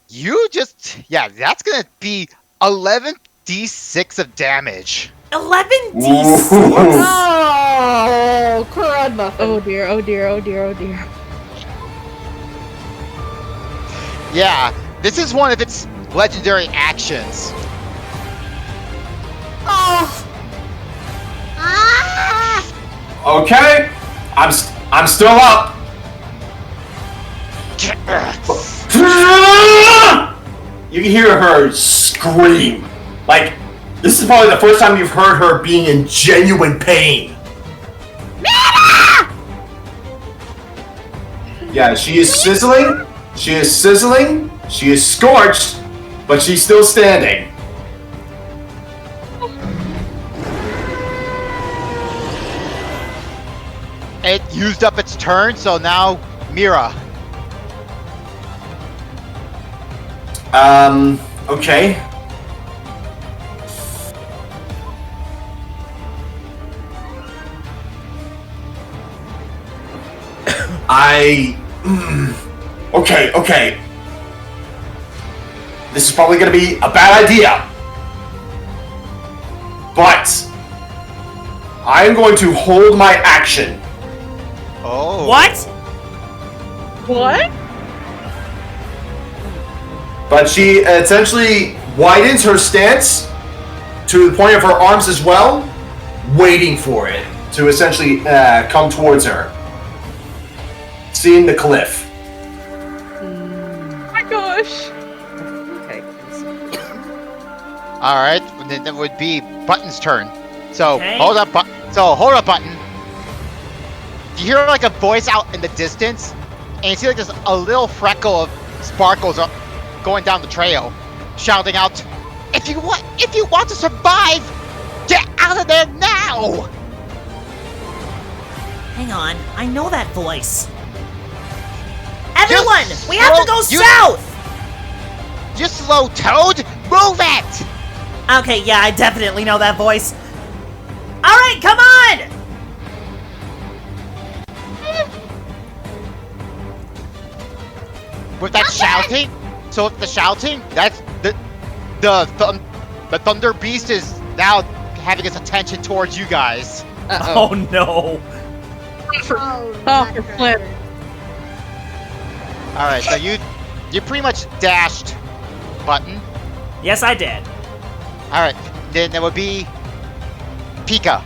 You just, yeah, that's gonna be 11d6 of damage. 11d6. Ooh. Oh, crud muffin. Oh dear, oh dear, oh dear, oh dear. Yeah, this is one of its legendary actions. Ah! Okay, I'm still up. You can hear her scream. Like, this is probably the first time you've heard her being in genuine pain. Yeah, she is sizzling. She is sizzling. She is scorched, but she's still standing. It used up its turn, so now Mira. Okay. Okay. This is probably gonna be a bad idea. But I am going to hold my action. Oh. What? What? But she essentially widens her stance to the point of her arms as well, waiting for it to essentially come towards her. Seeing the cliff. Oh my gosh. Okay. All right, then that would be Button's turn. So Okay. hold up, Button. You hear like a voice out in the distance, and you see like there's a little freckle of sparkles going down the trail, shouting out, "If you want to survive, get out of there now!" Hang on, I know that voice. Everyone, we have to go you- south! You slow toad, move it! Okay, yeah, I definitely know that voice. Alright, come on! With that shouting, so with the shouting, that's the Thunder Beast is now having its attention towards you guys. Oh no. Oh, for flip. All right, so you pretty much dashed, Button. Yes, I did. All right, then there would be Pika.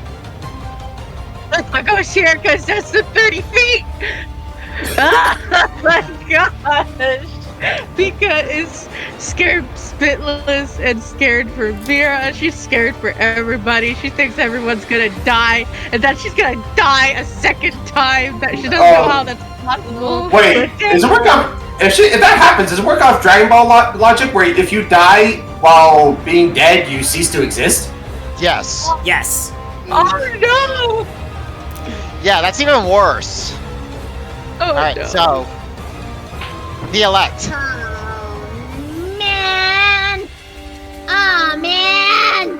I go share because that's the 30 feet. Oh my gosh. Pika is scared spitless and scared for Vera. She's scared for everybody. She thinks everyone's gonna die and that she's gonna die a second time. That she doesn't know how that's possible. Wait, does it work off? If that happens, does it work off Dragon Ball logic, where if you die while being dead, you cease to exist? Yes. Yes. Oh Yeah, that's even worse. no! Oh, All right, no. so the elect. Oh, man! Oh, man!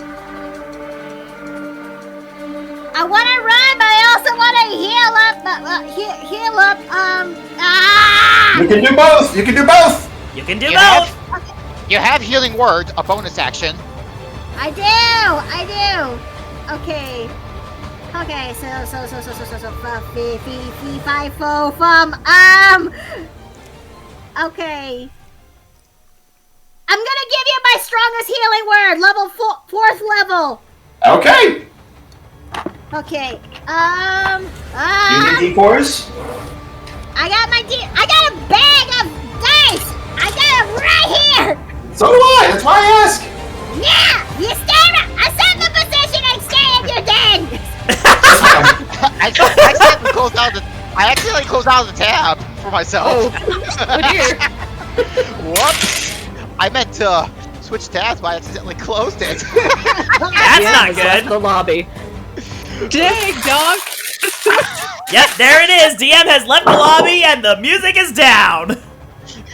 I want to run, but I also want to heal up. Heal up. You can do both. You can do both. You can do You both! You have healing word, a bonus action. I do. Okay, so, fee, fi, fo, fum, okay. I'm gonna give you my strongest healing word, level 4th level. Okay. Okay, You need D4s? I got a bag of dice. I got it right here. So do I. That's why I ask. Yeah, you stay right. I set the position and stay in your den. I accidentally closed out the tab for myself. Oh dear. Whoops! I meant to switch tabs, but I accidentally closed it. That's not It's left good. the lobby. Dang, dog. Yep, there it is. DM has left the lobby and the music is down.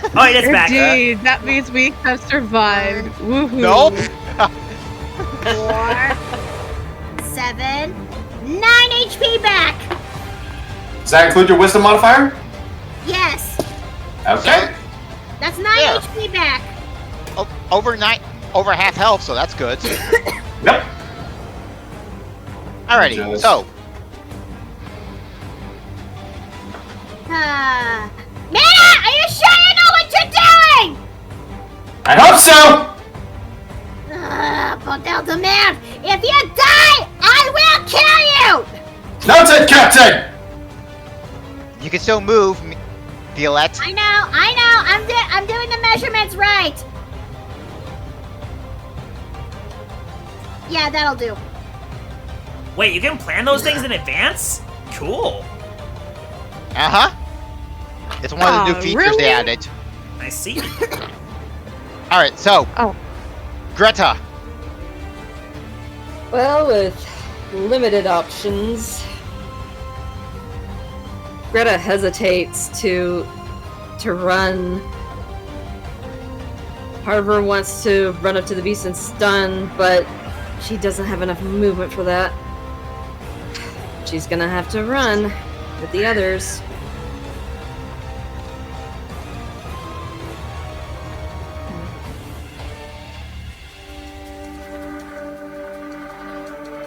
Oh, wait, it's back. Indeed, that means we have survived. Woohoo. Nope. 4, 7, 9 HP back. Does that include your wisdom modifier? Yes, Okay. that's 9 Yeah. HP back. Over half health, so that's good. Yep. Alrighty, Just- so Mina, are you sure you know what you're doing? I hope so. But Delta Man, If you die, I will kill you! Noted, Captain! You can still move, Violette. I know. I'm doing the measurements right. Yeah, that'll do. Wait, you can plan those things in advance? Cool. Uh-huh. It's one of the new features really? they added. I see. Alright, so. Oh. Greta. Well, with limited options, Greta hesitates to run. Part of her wants to run up to the beast and stun, but she doesn't have enough movement for that. She's gonna have to run with the others.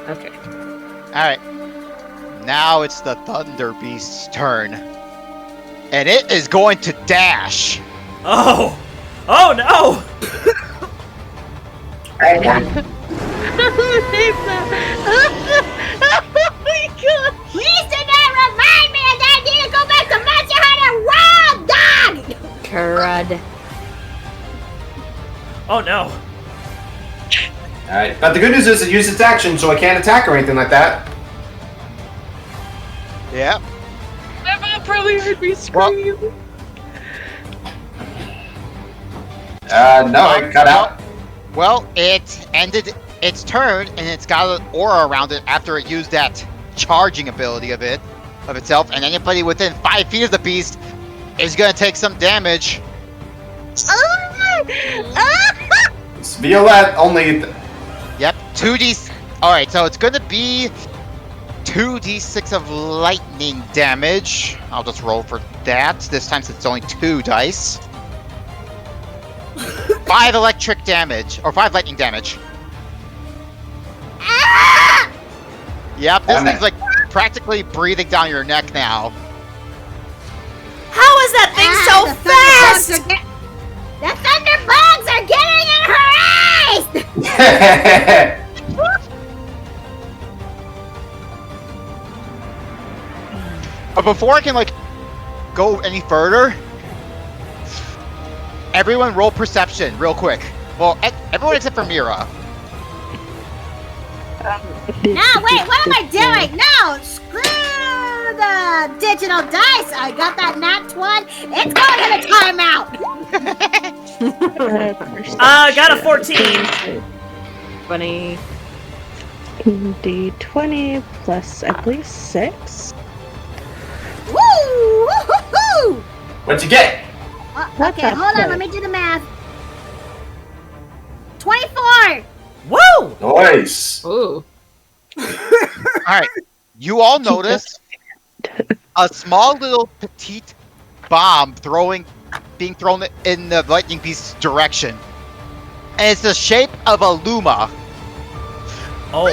Okay. Alright. Now it's the Thunder Beast's turn. And it is going to dash. Oh! Oh no! Oh my god! Please do not remind me that I need to go back to Monster Hunter Wild Dog! Crud. Oh no. Alright, but the good news is it used its action, so I can't attack or anything like that. Yep. Emma probably heard me scream. No, I cut out. Well, it ended its turn, and it's got an aura around it after it used that charging ability of itself, and anybody within 5 feet of the beast is gonna take some damage. It's Violette, only... Yep, 2d... Alright, so it's gonna be 2d6 of lightning damage. I'll just roll for that. This time since it's only 2 dice. 5 electric damage, or 5 lightning damage. Yep, this thing's like practically breathing down your neck now. How is that thing so fast? The thunderbugs are getting in her eyes! But before I can go any further, everyone roll perception real quick. Well, everyone except for Mira. No, wait, what am I doing? No, screw the digital dice. I got that nat 1. It's going to timeout. Got a 14. 20. D20 plus, I believe, 6. Woo! Woo-hoo-hoo! What'd you get? Okay, hold on. Let me do the math. 24. Woo! Nice. Ooh. Alright, you all notice a small little petite bomb being thrown in the lightning beast's direction. And it's the shape of a Luma. Oh.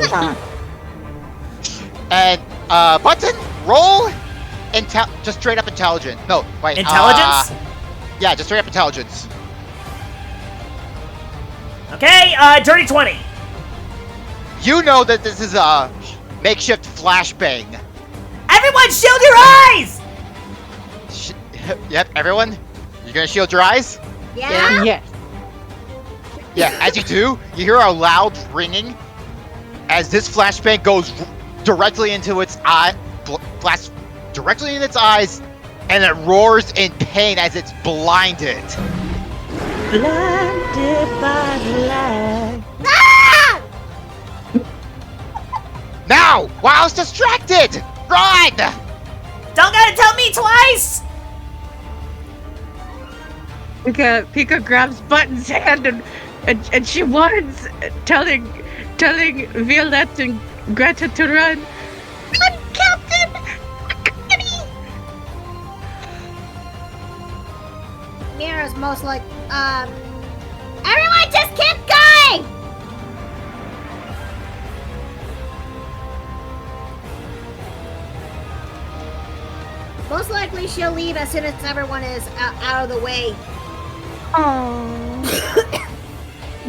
And, Button, roll just straight up intelligence. No, wait. Intelligence? Yeah, just straight up intelligence. Okay, dirty 20. You know that this is a makeshift flashbang. Everyone shield your eyes! Yep, everyone? You're gonna shield your eyes? Yeah? Yes. Yeah, as you do, you hear a loud ringing as this flashbang goes directly into its eye, flash directly in its eyes, and it roars in pain as it's blinded. Blinded by the light. Ah! Now, while it's distracted, run! Don't gotta tell me twice! Pika grabs Button's hand and she warns, telling Violette and Greta to run. Run, Captain! Mira's most like, everyone just keep going! Most likely she'll leave as soon as everyone is out of the way. Aww.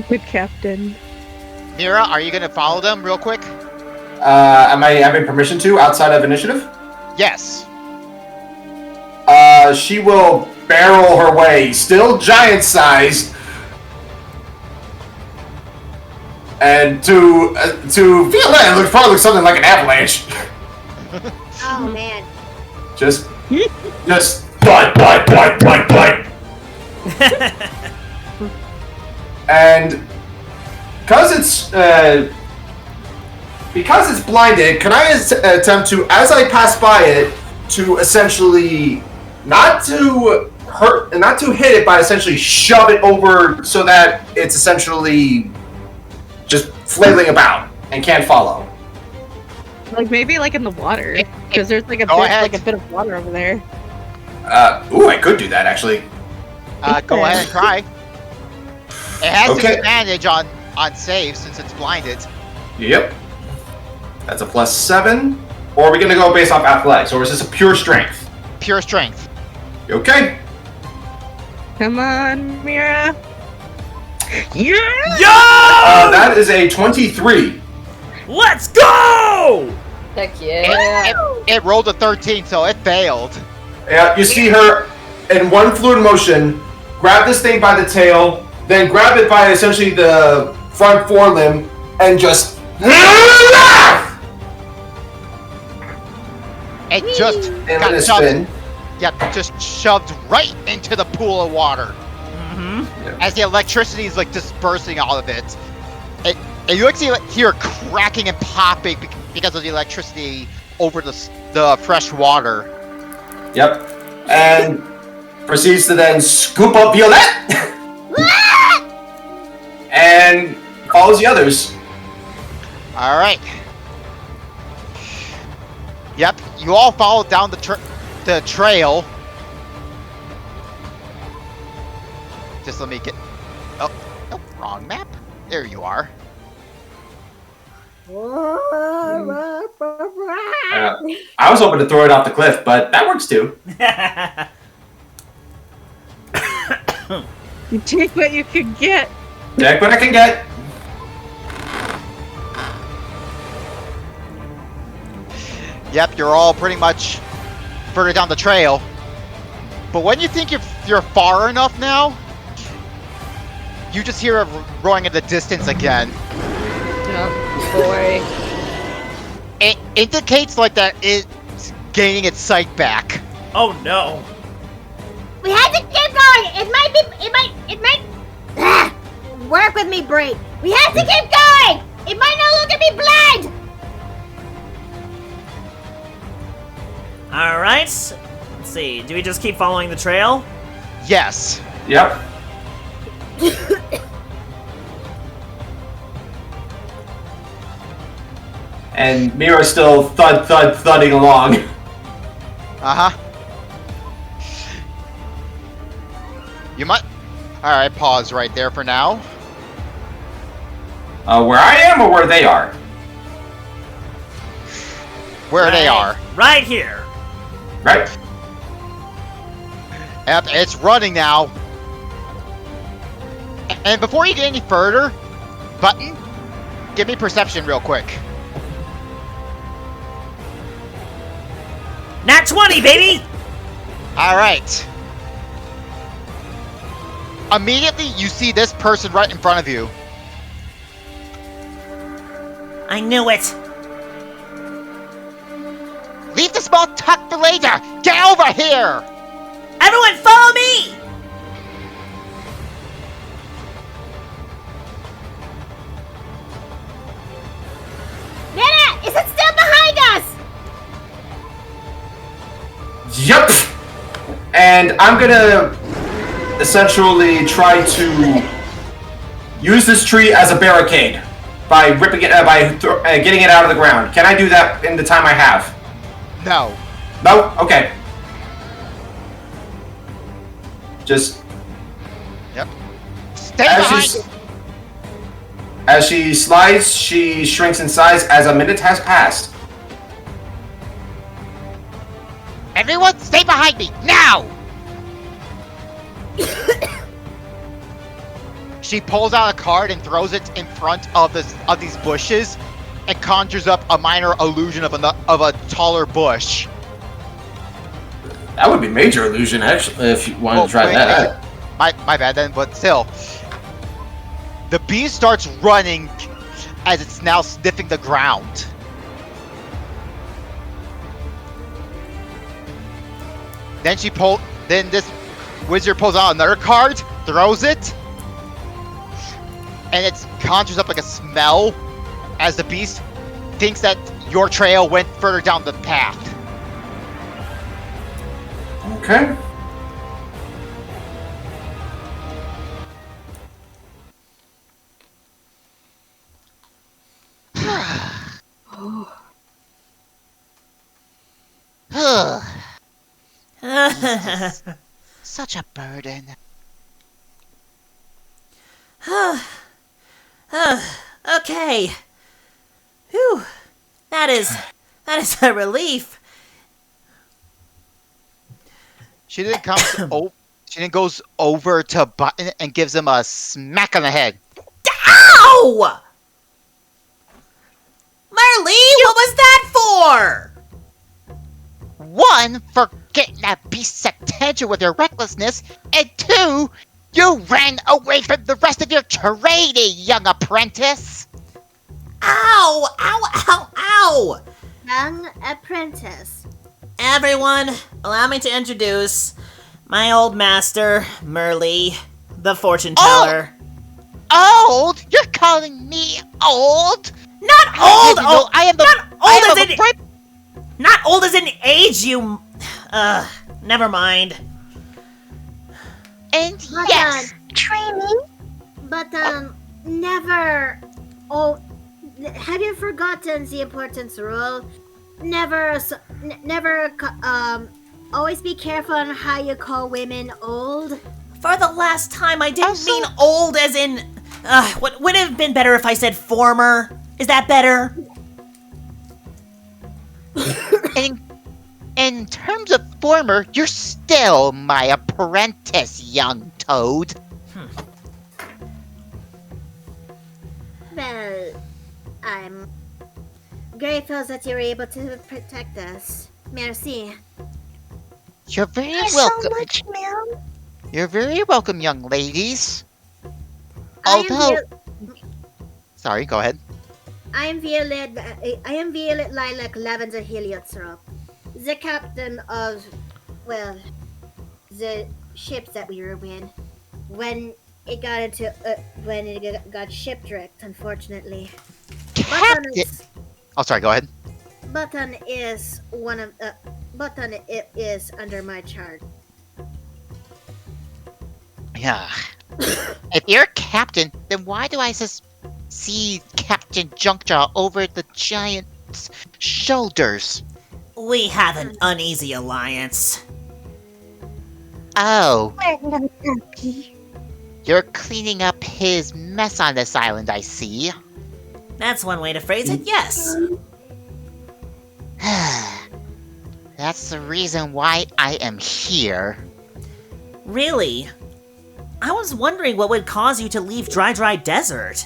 Good Captain. Mira, are you gonna follow them real quick? Am I having permission to outside of initiative? Yes. She will barrel her way, still giant-sized, and to Violet, it probably looks something like an avalanche. Oh man. Just bite. And because it's blinded, can I attempt to, as I pass by it, to essentially not to hit it, but essentially shove it over so that it's essentially just flailing about and can't follow. Like maybe like in the water, because there's like a bit of water over there. Ooh, I could do that actually. Go ahead and try. It has Okay. advantage on saves since it's blinded. Yep. That's a +7. Or are we gonna go based off athletics, or is this a pure strength? Pure strength. Okay. Come on, Mira. Yeah. Yo! That is a 23. Let's go! Heck yeah. It rolled a 13, so it failed. Yeah, you see her in one fluid motion grab this thing by the tail, then grab it by essentially the front forelimb, and just. It just And got a shoved. spin. Yeah, just shoved right into the pool of water. As the electricity is like dispersing all of it. And you actually hear cracking and popping because of the electricity over the fresh water. Yep. And proceeds to then scoop up Violette and follows the others. All right. Yep, you all follow down the trail. Just let me get. Oh, wrong map. There you are. I was hoping to throw it off the cliff, but that works too. You take what you can get. Take what I can get. Yep, you're all pretty much further down the trail. But when you think you're far enough now, you just hear it roaring in the distance again. Oh, boy. It indicates like that it's gaining its sight back. Oh no. We have to keep going. It might. Work with me, brain. We have to keep going. It might no longer be blind. Alright. Let's see. Do we just keep following the trail? Yes. Yep. And Mira's still thudding along. Uh-huh. You might... Alright, pause right there for now. Where I am or where they are? Where they are. Right here. Right. Yep, it's running now. And before you get any further, Button, give me perception real quick. Nat 20, baby! Alright. Immediately, you see this person right in front of you. I knew it. Leave the small talk for later! Get over here! Everyone follow me! Nana, is it still behind us? Yep. And I'm gonna essentially try to use this tree as a barricade by ripping it, getting it out of the ground. Can I do that in the time I have? No. No? Okay. Just Yep. Stay behind. As she slides, she shrinks in size as a minute has passed. Everyone, stay behind me, now! she pulls out a card and throws it in front of these bushes, and conjures up a minor illusion of a taller bush. That would be major illusion, actually, if you wanted to try that. My bad then, but still. The beast starts running as it's now sniffing the ground. Then this wizard pulls out another card, throws it, and it conjures up like a smell as the beast thinks that your trail went further down the path. Okay. Such a burden. Okay. Whew. That is a relief. She then she then goes over to Button and gives him a smack on the head. Ow! Marley, what was that for? One, for getting that beast's attention with your recklessness, and two, you ran away from the rest of your training, young apprentice. Ow! Ow! Ow! Ow! Young apprentice. Everyone, allow me to introduce my old master, Merly, the fortune teller. Old? You're calling me old? Not old! Oh, I am the. Not old I am as the in. right- Not old as in age, you. Never mind. And yes, Training? But never. Oh, have you forgotten the importance rule? Never. Always be careful on how you call women old. For the last time, I didn't mean old as in. Would it have been better if I said former? Is that better? in terms of former, you're still my apprentice, young toad. Well, I'm grateful that you were able to protect us. Merci. You're very Thank you welcome. so much, ma'am. You're very welcome, young ladies. I Sorry, go ahead. am Violet Lilac Lavender Heliothrop, the captain of, well, the ships that we were in when it got shipwrecked, unfortunately. Captain. Oh, sorry. Go ahead. Button is is under my charge. Yeah. If you're captain, then why do I see Captain Junkjaw over the giant's shoulders? We have an uneasy alliance. Oh, We're not happy. you're cleaning up his mess on this island, I see. That's one way to phrase it, yes. That's the reason why I am here. Really? I was wondering what would cause you to leave Dry Desert.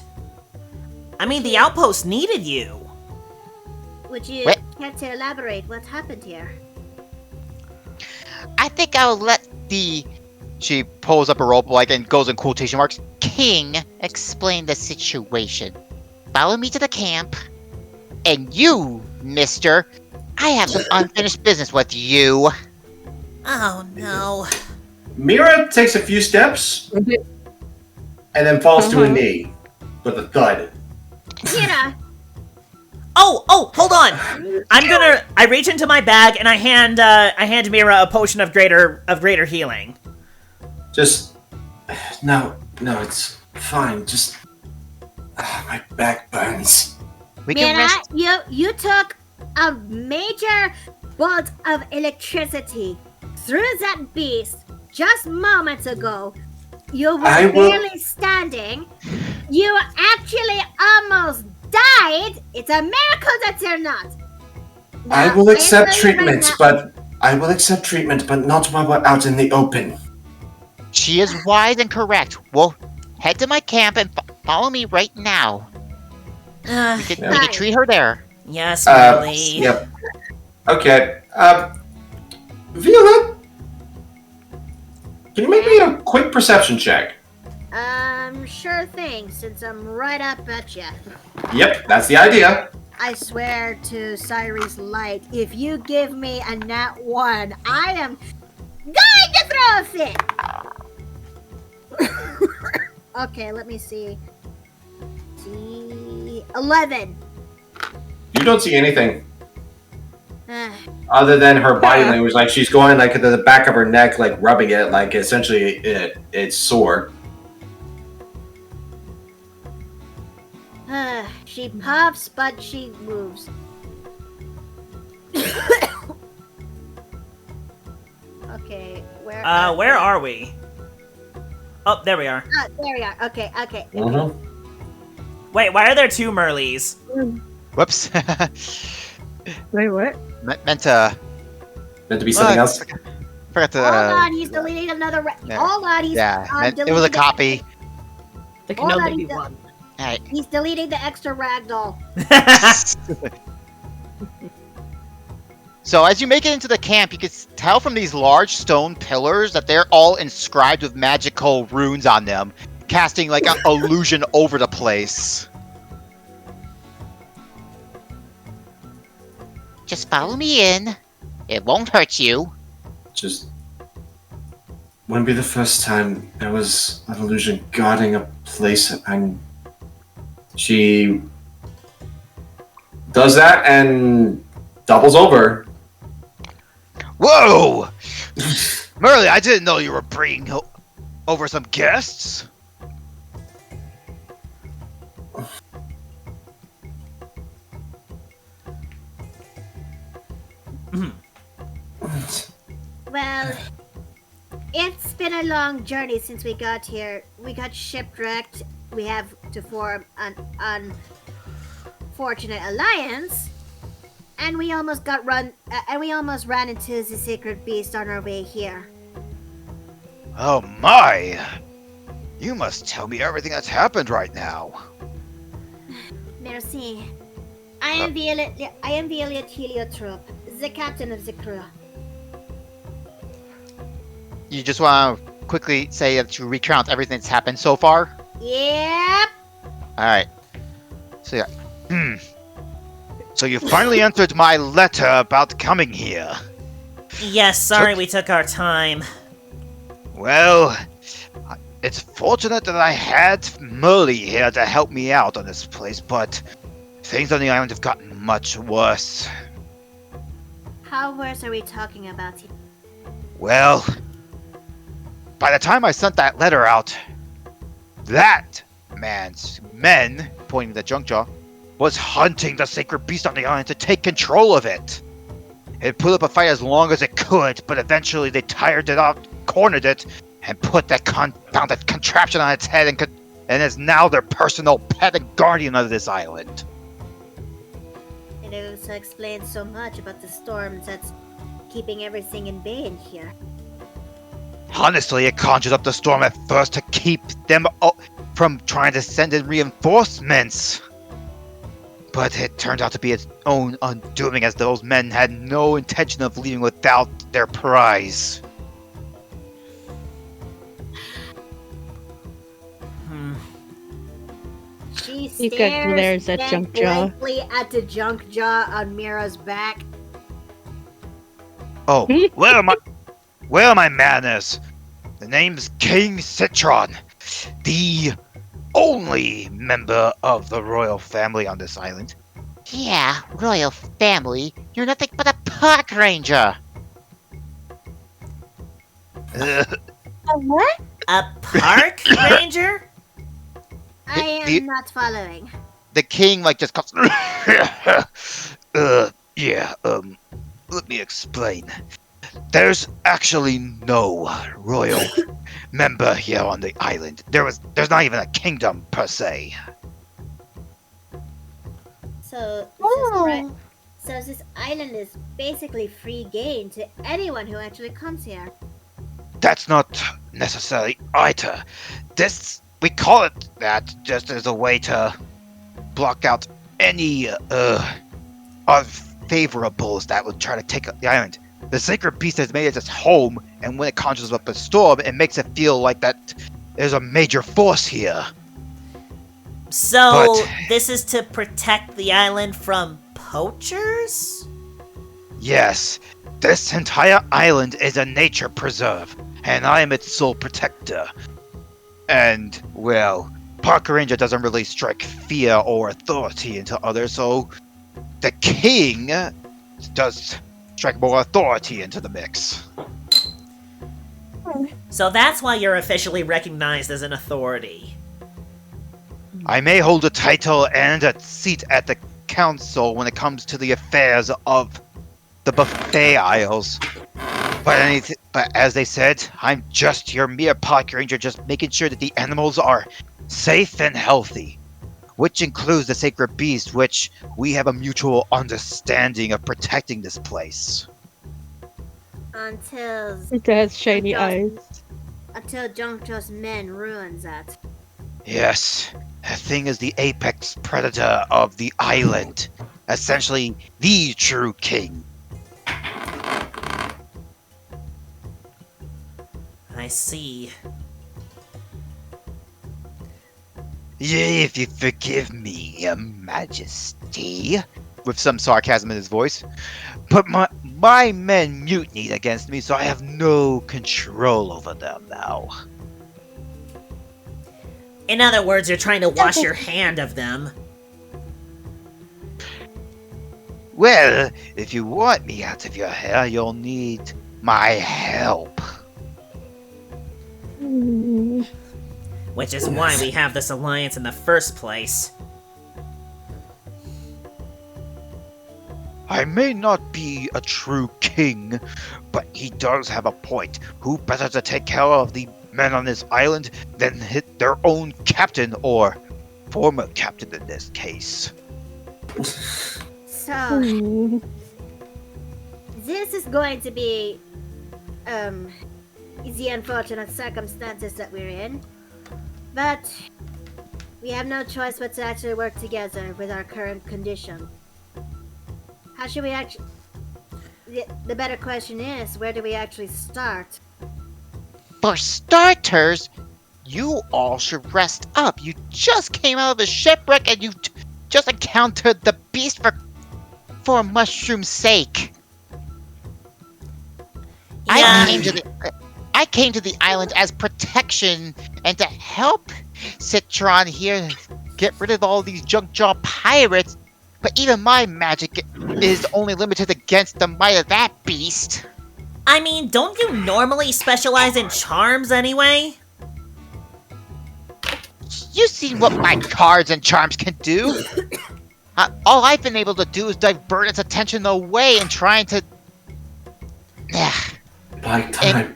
I mean, the outpost needed you. Would you Wait. care to elaborate what happened here? I think I'll let the... She pulls up a rope like and goes in quotation marks. King, explain the situation. Follow me to the camp. And you, mister, I have some unfinished business with you. Oh no. Mira takes a few steps and then falls to a knee with a thud. Mira, Oh, hold on. I reach into my bag and I hand Mira a potion of greater healing. Just no, it's fine. Just my back burns. We can Mira, rest. you took a major bolt of electricity through that beast just moments ago. You were barely standing. You actually almost died. It's a miracle that you're not. I Now, will accept basically treatment, right but not while we're out in the open. She is wise and correct. Well, head to my camp and follow me right now. We can treat her there. Yes, Merly. Yep. Okay. Violet, can you make me a quick perception check? Sure thing, since I'm right up at ya. Yep, that's the idea. I swear to Cyrie's light, if you give me a nat 1, I am going to throw a fit! Okay, let me see. 11. You don't see anything. Other than her body language, like she's going like to the back of her neck, like rubbing it, like essentially it's sore. She puffs, but she moves. Okay, where are we? Oh, there we are. there we are. Okay. Mm-hmm. Wait, why are there 2 Merlies? Whoops. Wait, what? Meant to be something else. Forgot to. Hold on, he's deleting another. Hold on, he's it was a copy. There can only be one. Alright. He's deleting the extra ragdoll. So as you make it into the camp, you can tell from these large stone pillars that they're all inscribed with magical runes on them, casting like an illusion over the place. Just follow me in. It won't hurt you. Just wouldn't be the first time there was an illusion guarding a place, and she does that and doubles over. Whoa! Merle, I didn't know you were bringing over some guests. Well, it's been a long journey since we got here. We got shipwrecked. We have to form an unfortunate alliance, and we almost ran into the sacred beast on our way here. Oh my! You must tell me everything that's happened right now. Merci. I am Violet Heliotrope, the captain of the crew. You just want to quickly say that you recount everything that's happened so far? Yep. Alright. So yeah. So you finally answered my letter about coming here. Yes, sorry we took our time. Well, it's fortunate that I had Merle here to help me out on this place, but things on the island have gotten much worse. How worse are we talking about? Well, by the time I sent that letter out, that man's men, pointing to Junkjaw, was hunting the sacred beast on the island to take control of it. It put up a fight as long as it could, but eventually they tired it out, cornered it, and put that confounded contraption on its head and is now their personal pet and guardian of this island. It also explains so much about the storms that's keeping everything in bay in here. Honestly, it conjured up the storm at first to keep them from trying to send in reinforcements. But it turned out to be its own undoing, as those men had no intention of leaving without their prize. She glares at Junkjaw. blankly at the Junkjaw on Mira's back. Oh, where are my manners? The name's King Citron, the only member of the royal family on this island. Yeah, royal family? You're nothing but a park ranger! A what? A park ranger? I am not following. The king, just comes... let me explain. There's actually no royal member here on the island. There's not even a kingdom, per se. So this island is basically free game to anyone who actually comes here. That's not necessarily either. This we call it that just as a way to block out any unfavorables that would try to take the island. The sacred beast has made it its home, and when it conjures up a storm, it makes it feel like that there's a major force here. So, But- this is to protect the island from poachers? Yes, this entire island is a nature preserve, and I am its sole protector. And, well, Park Ranger doesn't really strike fear or authority into others, so the king does strike more authority into the mix. So that's why you're officially recognized as an authority. I may hold a title and a seat at the council when it comes to the affairs of the Buffet Isles. But as they said, I'm just your mere park ranger, just making sure that the animals are safe and healthy. Which includes the sacred beast, which we have a mutual understanding of protecting this place. Until It has shiny Just- eyes. until Junctures men ruins that. Yes, the thing is the apex predator of the island. Essentially, the true king. I see. If you forgive me, Your Majesty, with some sarcasm in his voice. But my men mutinied against me, so I have no control over them now. In other words, you're trying to wash your hand of them. Well, if you want me out of your hair, you'll need my help. Which is why we have this alliance in the first place. I may not be a true king, but he does have a point. Who better to take care of the men on this island than hit their own captain, or former captain in this case? So, this is going to be, the unfortunate circumstances that we're in. But, we have no choice but to actually work together with our current condition. How should we actually... The better question is, where do we actually start? For starters, you all should rest up. You just came out of a shipwreck and you just encountered the beast for mushroom's sake. Yeah. I came to the island as protection and to help Citron here get rid of all these junk jaw pirates. But even my magic is only limited against the might of that beast. I mean, don't you normally specialize in charms anyway? You see what my cards and charms can do. All I've been able to do is divert its attention away and trying to... By time.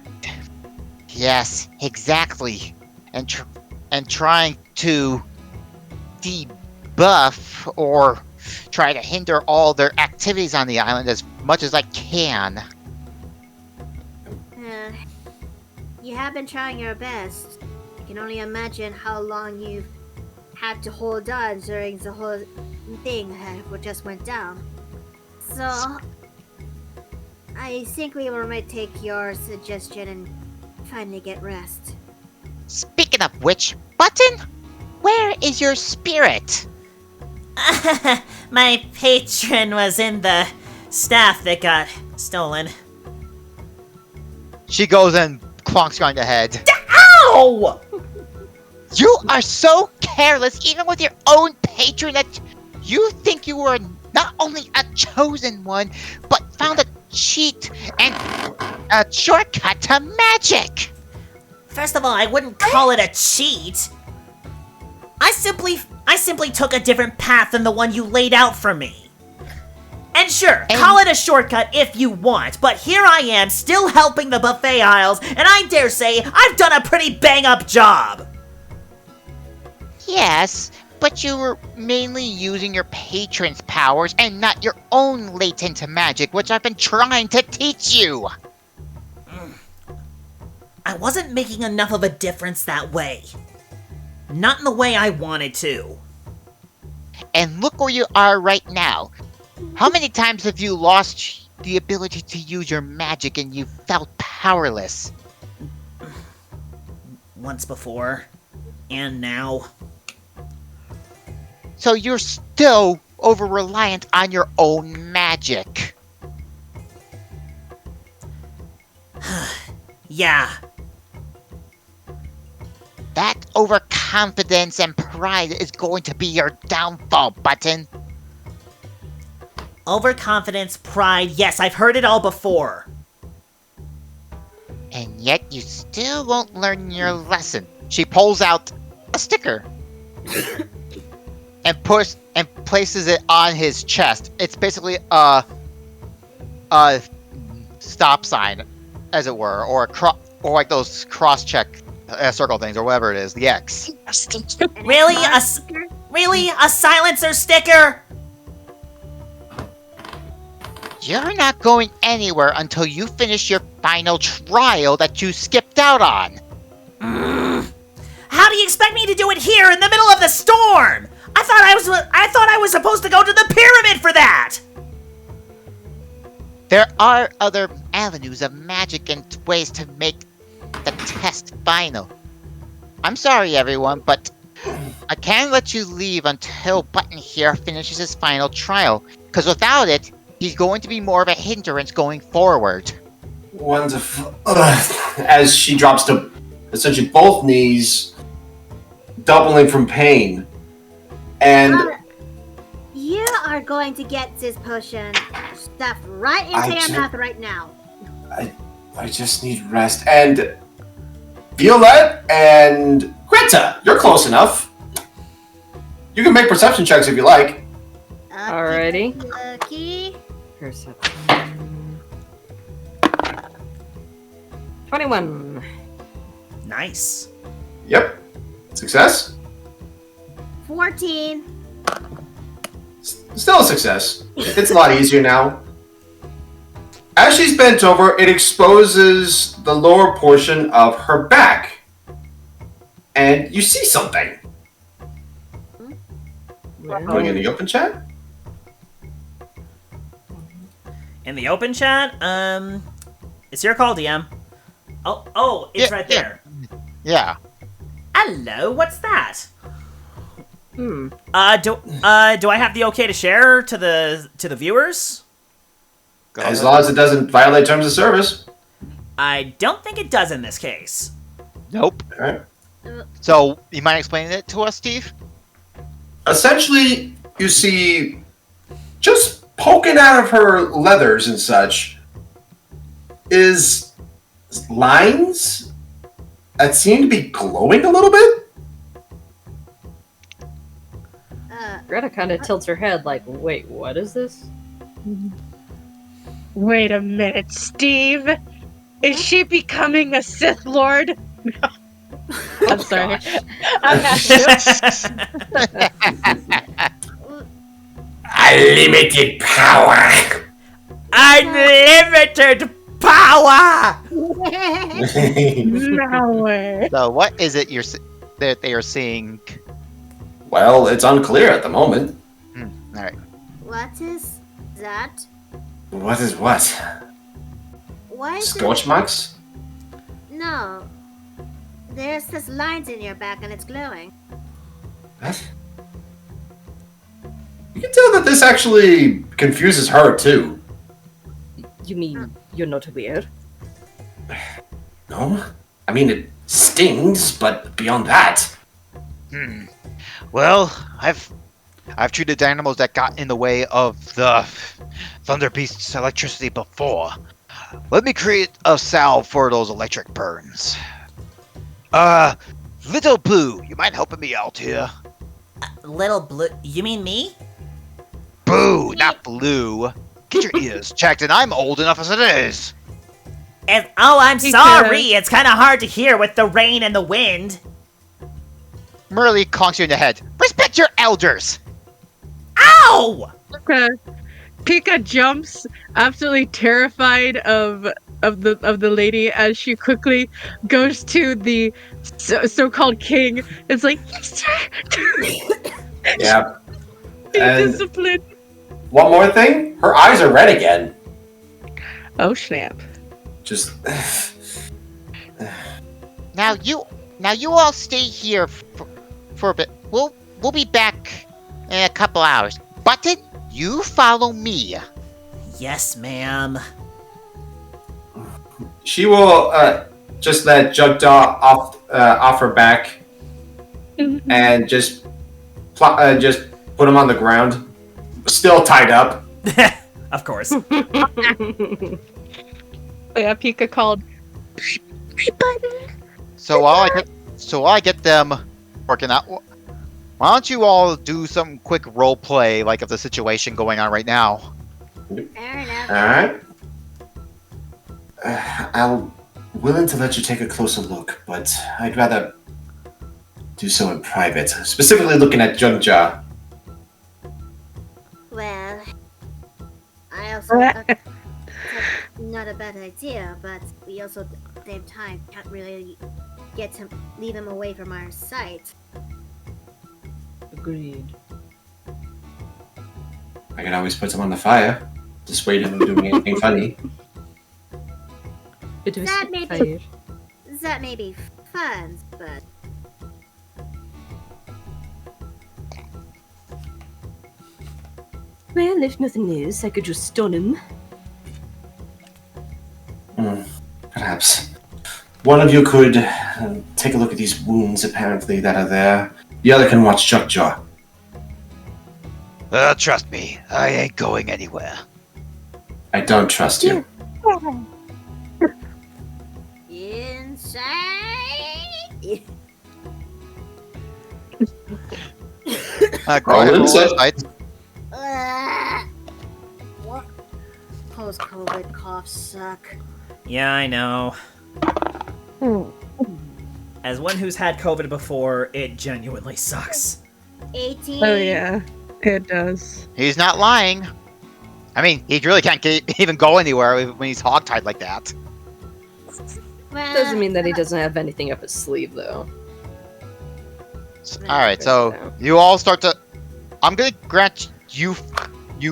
Yes, exactly. And trying to debuff or try to hinder all their activities on the island as much as I can. You have been trying your best. I can only imagine how long you've had to hold on during the whole thing what just went down. So, I think we might take your suggestion and finally get rest. Speaking of which, Button, where is your spirit? My patron was in the staff that got stolen. She goes and clonks you on the head. Ow! You are so careless, even with your own patron, that you think you were not only a chosen one, but found a cheat and a shortcut to magic. First of all, I wouldn't call it a cheat. I simply took a different path than the one you laid out for me. And sure, call it a shortcut if you want, but here I am, still helping the Buffet Isles, and I dare say I've done a pretty bang-up job! Yes, but you were mainly using your patron's powers and not your own latent magic, which I've been trying to teach you. I wasn't making enough of a difference that way. Not in the way I wanted to. And look where you are right now. How many times have you lost the ability to use your magic and you felt powerless? Once before. And now. So you're still over-reliant on your own magic. Yeah. That overconfidence and pride is going to be your downfall, Button. Overconfidence, pride, yes, I've heard it all before. And yet you still won't learn your lesson. She pulls out a sticker and places it on his chest. It's basically a stop sign, as it were, or or like those cross-check circle things, or whatever it is, the X. Really? Really? A silencer sticker? You're not going anywhere until you finish your final trial that you skipped out on. How do you expect me to do it here in the middle of the storm? I thought I was supposed to go to the pyramid for that. There are other avenues of magic and ways to make the test final. I'm sorry, everyone, but I can't let you leave until Button here finishes his final trial, because without it, he's going to be more of a hindrance going forward. Wonderful. As she drops to essentially both knees, doubling from pain. And You are going to get this potion stuffed right into your mouth right now. I just need rest. And Violette and Greta, you're close enough. You can make perception checks if you like. Alrighty. Lucky. Perception. 21. Nice. Yep. Success. 14. Still a success. It's a lot easier now. As she's bent over, it exposes the lower portion of her back. And you see something. Going in the open chat? In the open chat, it's your call, DM. Oh, it's right there. Yeah. Hello, what's that? Hmm. Do I have the okay to share to the viewers? As long as it doesn't violate terms of service. I don't think it does in this case. Nope. Alright. So, you mind explaining it to us, Steve? Essentially, you see just poking out of her leathers and such is lines that seem to be glowing a little bit. Greta kind of tilts her head like, wait, what is this? Wait a minute, Steve. Is she becoming a Sith Lord? I'm sorry. I'm not Unlimited power. Unlimited power. Power. So, what is it that they are seeing? Well, it's unclear at the moment. Alright. What is that? What is what? Why is Scorch marks? No. There's this lines in your back and it's glowing. What? You can tell that this actually confuses her too. You mean you're not weird? No? I mean, it stings, but beyond that. Well, I've treated animals that got in the way of the Thunder Beast's electricity before. Let me create a salve for those electric burns. Little Blue, you mind helping me out here? Little Blue, you mean me? Boo, not Blue. Get your ears checked, and I'm old enough as it is. I'm Me sorry. too. It's kind of hard to hear with the rain and the wind. Merly conks you in the head. Respect your elders! Ow! Pika jumps, absolutely terrified of of the lady as she quickly goes to the so-called king. It's like, yes, sir. Yeah. Be And disciplined. one more thing, her eyes are red again. Oh snap! Just Now you all stay here for a bit. We'll be back in a couple hours. Button, you follow me. Yes, ma'am. she will just let Jugdaw off her back and just put him on the ground, still tied up. Of course. Yeah, Pika called. So while I get them working out, why don't you all do some quick role play, like of the situation going on right now? Fair enough. Alright. I'm willing to let you take a closer look, but I'd rather do so in private. Specifically looking at Jugjaw. Well, I also that's not a bad idea, but we also at the same time can't really leave him away from our sight. Agreed. I can always put him on the fire. Dissuade him from doing anything funny. It was That may fire. That may be fun, but Well, if nothing else, I could just stun him. Perhaps. One of you could take a look at these wounds, apparently, that are there. The other can watch Jugjaw. Trust me, I ain't going anywhere. I don't trust you. inside. Go ahead, roll insight. insight. What? Post-COVID coughs suck. Yeah, I know. As one who's had COVID before, it genuinely sucks. 18. Oh yeah, it does. He's not lying. I mean, he really can't even go anywhere when he's hogtied like that. Well, Doesn't mean that he doesn't have anything up his sleeve, though. All right, so you all start to. I'm gonna grant you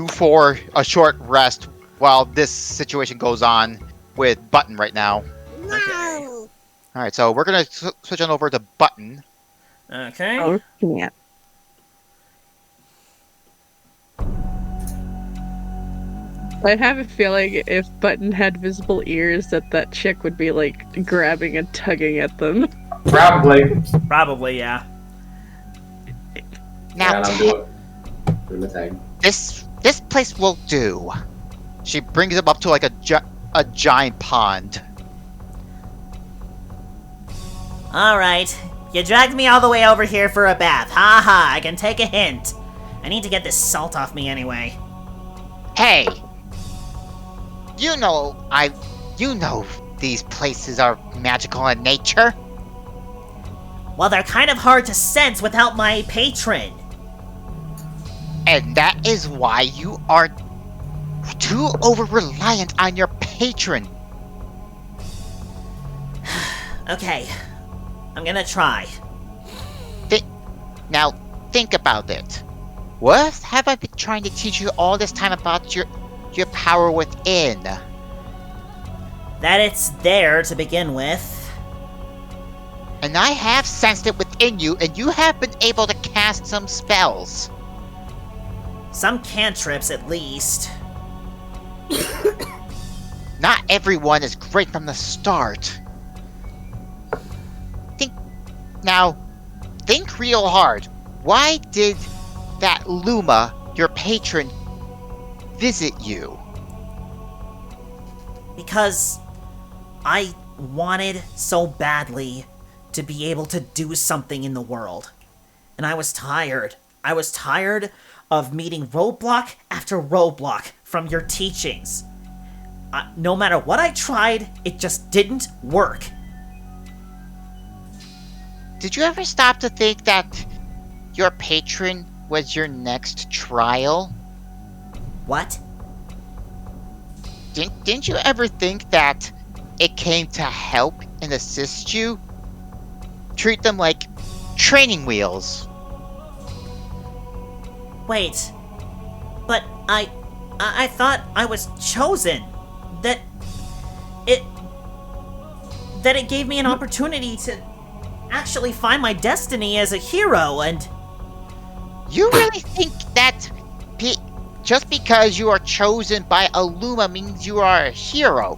for a short rest while this situation goes on with Button right now. No. All right, so we're gonna switch on over to Button. Okay. Oh yeah. I have a feeling if Button had visible ears, that chick would be like grabbing and tugging at them. Probably. Probably, yeah. Now, I'll do it. Do the thing. this place will do. She brings him up to like a giant pond. Alright. You dragged me all the way over here for a bath. Ha ha, I can take a hint. I need to get this salt off me anyway. Hey, you know these places are magical in nature. Well, they're kind of hard to sense without my patron. And that is why you are too over-reliant on your patron. Okay. I'm gonna try. Now, think about it. What have I been trying to teach you all this time about your power within? That it's there to begin with. And I have sensed it within you, and you have been able to cast some spells. Some cantrips, at least. Not everyone is great from the start. Think real hard. Why did that Luma, your patron, visit you? Because I wanted so badly to be able to do something in the world. And I was tired. I was tired of meeting roadblock after roadblock from your teachings. No matter what I tried, it just didn't work. Did you ever stop to think that your patron was your next trial? What? Didn't you ever think that it came to help and assist you, treat them like training wheels. Wait, but I thought I was chosen. That it gave me an opportunity to actually find my destiny as a hero, and You really think that just because you are chosen by Illuma means you are a hero?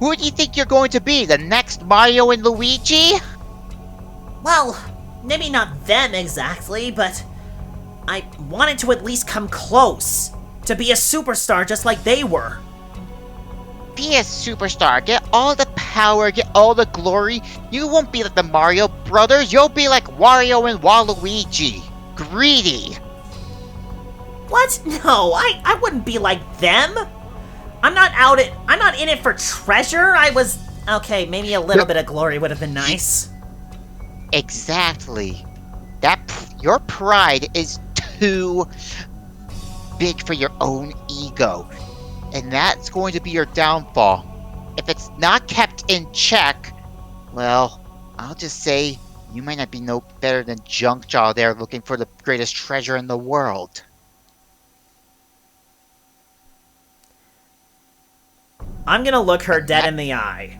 Who do you think you're going to be? The next Mario and Luigi? well, maybe not them exactly, but I wanted to at least come close to be a superstar just like they were. Be a superstar, get all the power, get all the glory. You won't be like the Mario brothers, you'll be like Wario and Waluigi. Greedy. What? No, I wouldn't be like them. I'm not in it for treasure. Okay, maybe a little bit of glory would have been nice. Exactly. Your pride is too big for your own ego. And that's going to be your downfall. If it's not kept in check, well, I'll just say you might not be no better than Junkjaw there looking for the greatest treasure in the world. I'm gonna look her dead in the eye.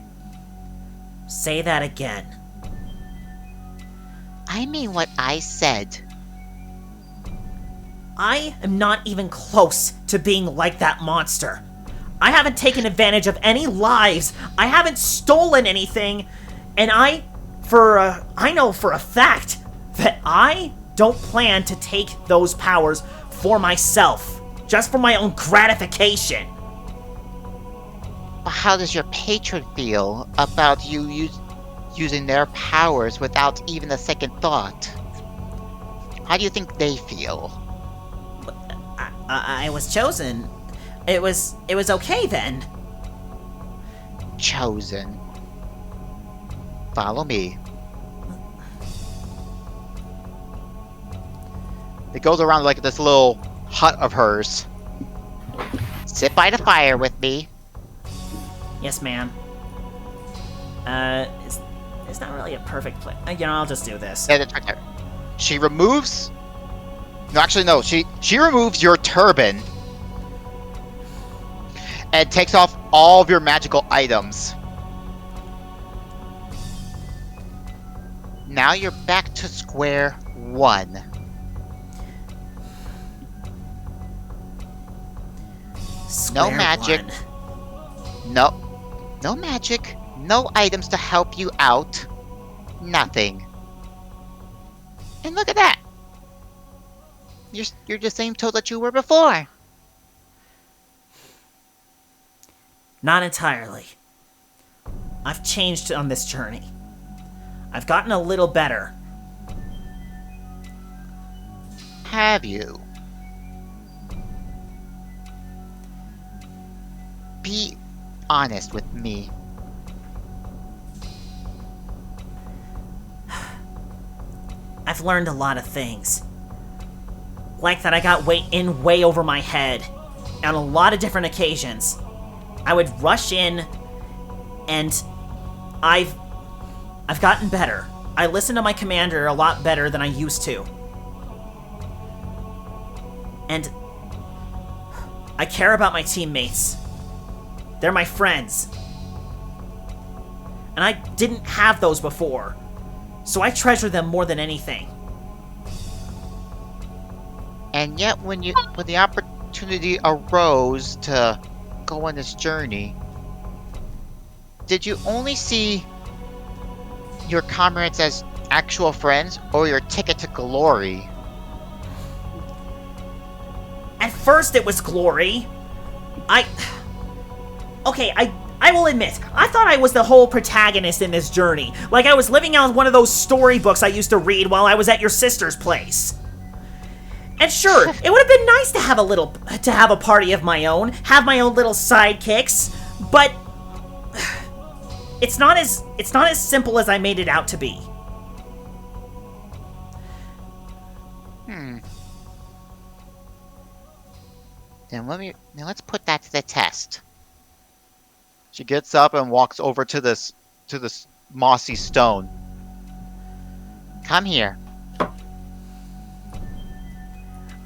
Say that again. I mean what I said. I am not even close to being like that monster. I haven't taken advantage of any lives. I haven't stolen anything. And I know for a fact that I don't plan to take those powers for myself. Just for my own gratification. But how does your patron feel about you using their powers without even a second thought? How do you think they feel? I was chosen. It was okay then. Chosen. Follow me. It goes around like this little hut of hers. Sit by the fire with me. Yes, ma'am. It's not really a perfect place. I'll just do this. Yeah, that's right there. She removes... No, actually, no. She removes your turban. And takes off all of your magical items. Now you're back to square one. No magic. No magic. No items to help you out. Nothing. And look at that. You're the same Toad that you were before. Not entirely. I've changed on this journey. I've gotten a little better. Have you? Be honest with me. I've learned a lot of things. Like that I got way over my head on a lot of different occasions. I would rush in, and I've gotten better. I listen to my commander a lot better than I used to. And I care about my teammates. They're my friends. And I didn't have those before. So I treasure them more than anything. And yet when the opportunity arose to go on this journey, did you only see your comrades as actual friends or your ticket to glory? At first it was glory. I will admit, I thought I was the whole protagonist in this journey. Like I was living out one of those storybooks I used to read while I was at your sister's place. And sure, it would have been nice to have a party of my own, have my own little sidekicks, but it's not as simple as I made it out to be. Then let's put that to the test. She gets up and walks over to this mossy stone. Come here.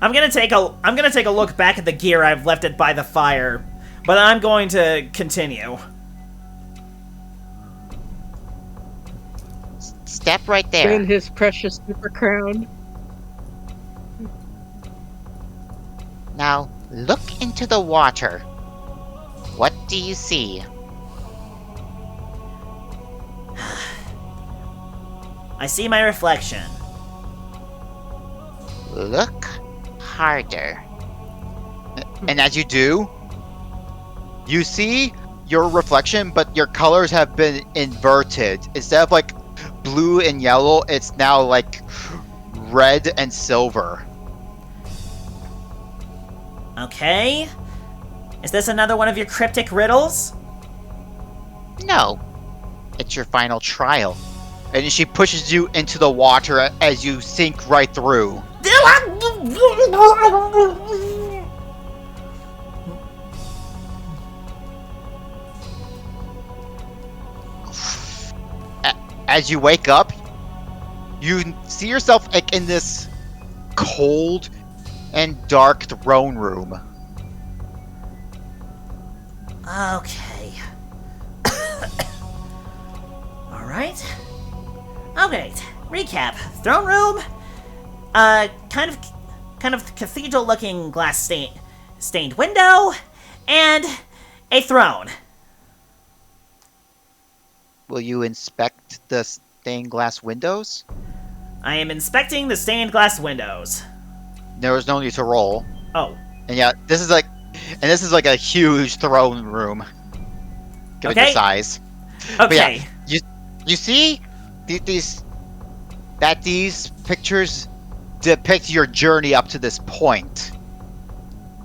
I'm gonna take a look back at the gear I've left it by the fire, but I'm going to continue. Step right there. In his precious super crown. Now, look into the water. What do you see? I see my reflection. Look harder. And as you do, you see your reflection, but your colors have been inverted. Instead of like blue and yellow, it's now like red and silver. Okay. Is this another one of your cryptic riddles? No. It's your final trial. And she pushes you into the water as you sink right through. As you wake up, you see yourself like in this cold and dark throne room. Okay. Alright. Okay, recap. Throne room. Kind of cathedral-looking glass stained window, and a throne. Will you inspect the stained glass windows? I am inspecting the stained glass windows. There was no need to roll. Oh. And yeah, this is like a huge throne room. Given Okay. the size. Okay. But yeah, you see these pictures depict your journey up to this point.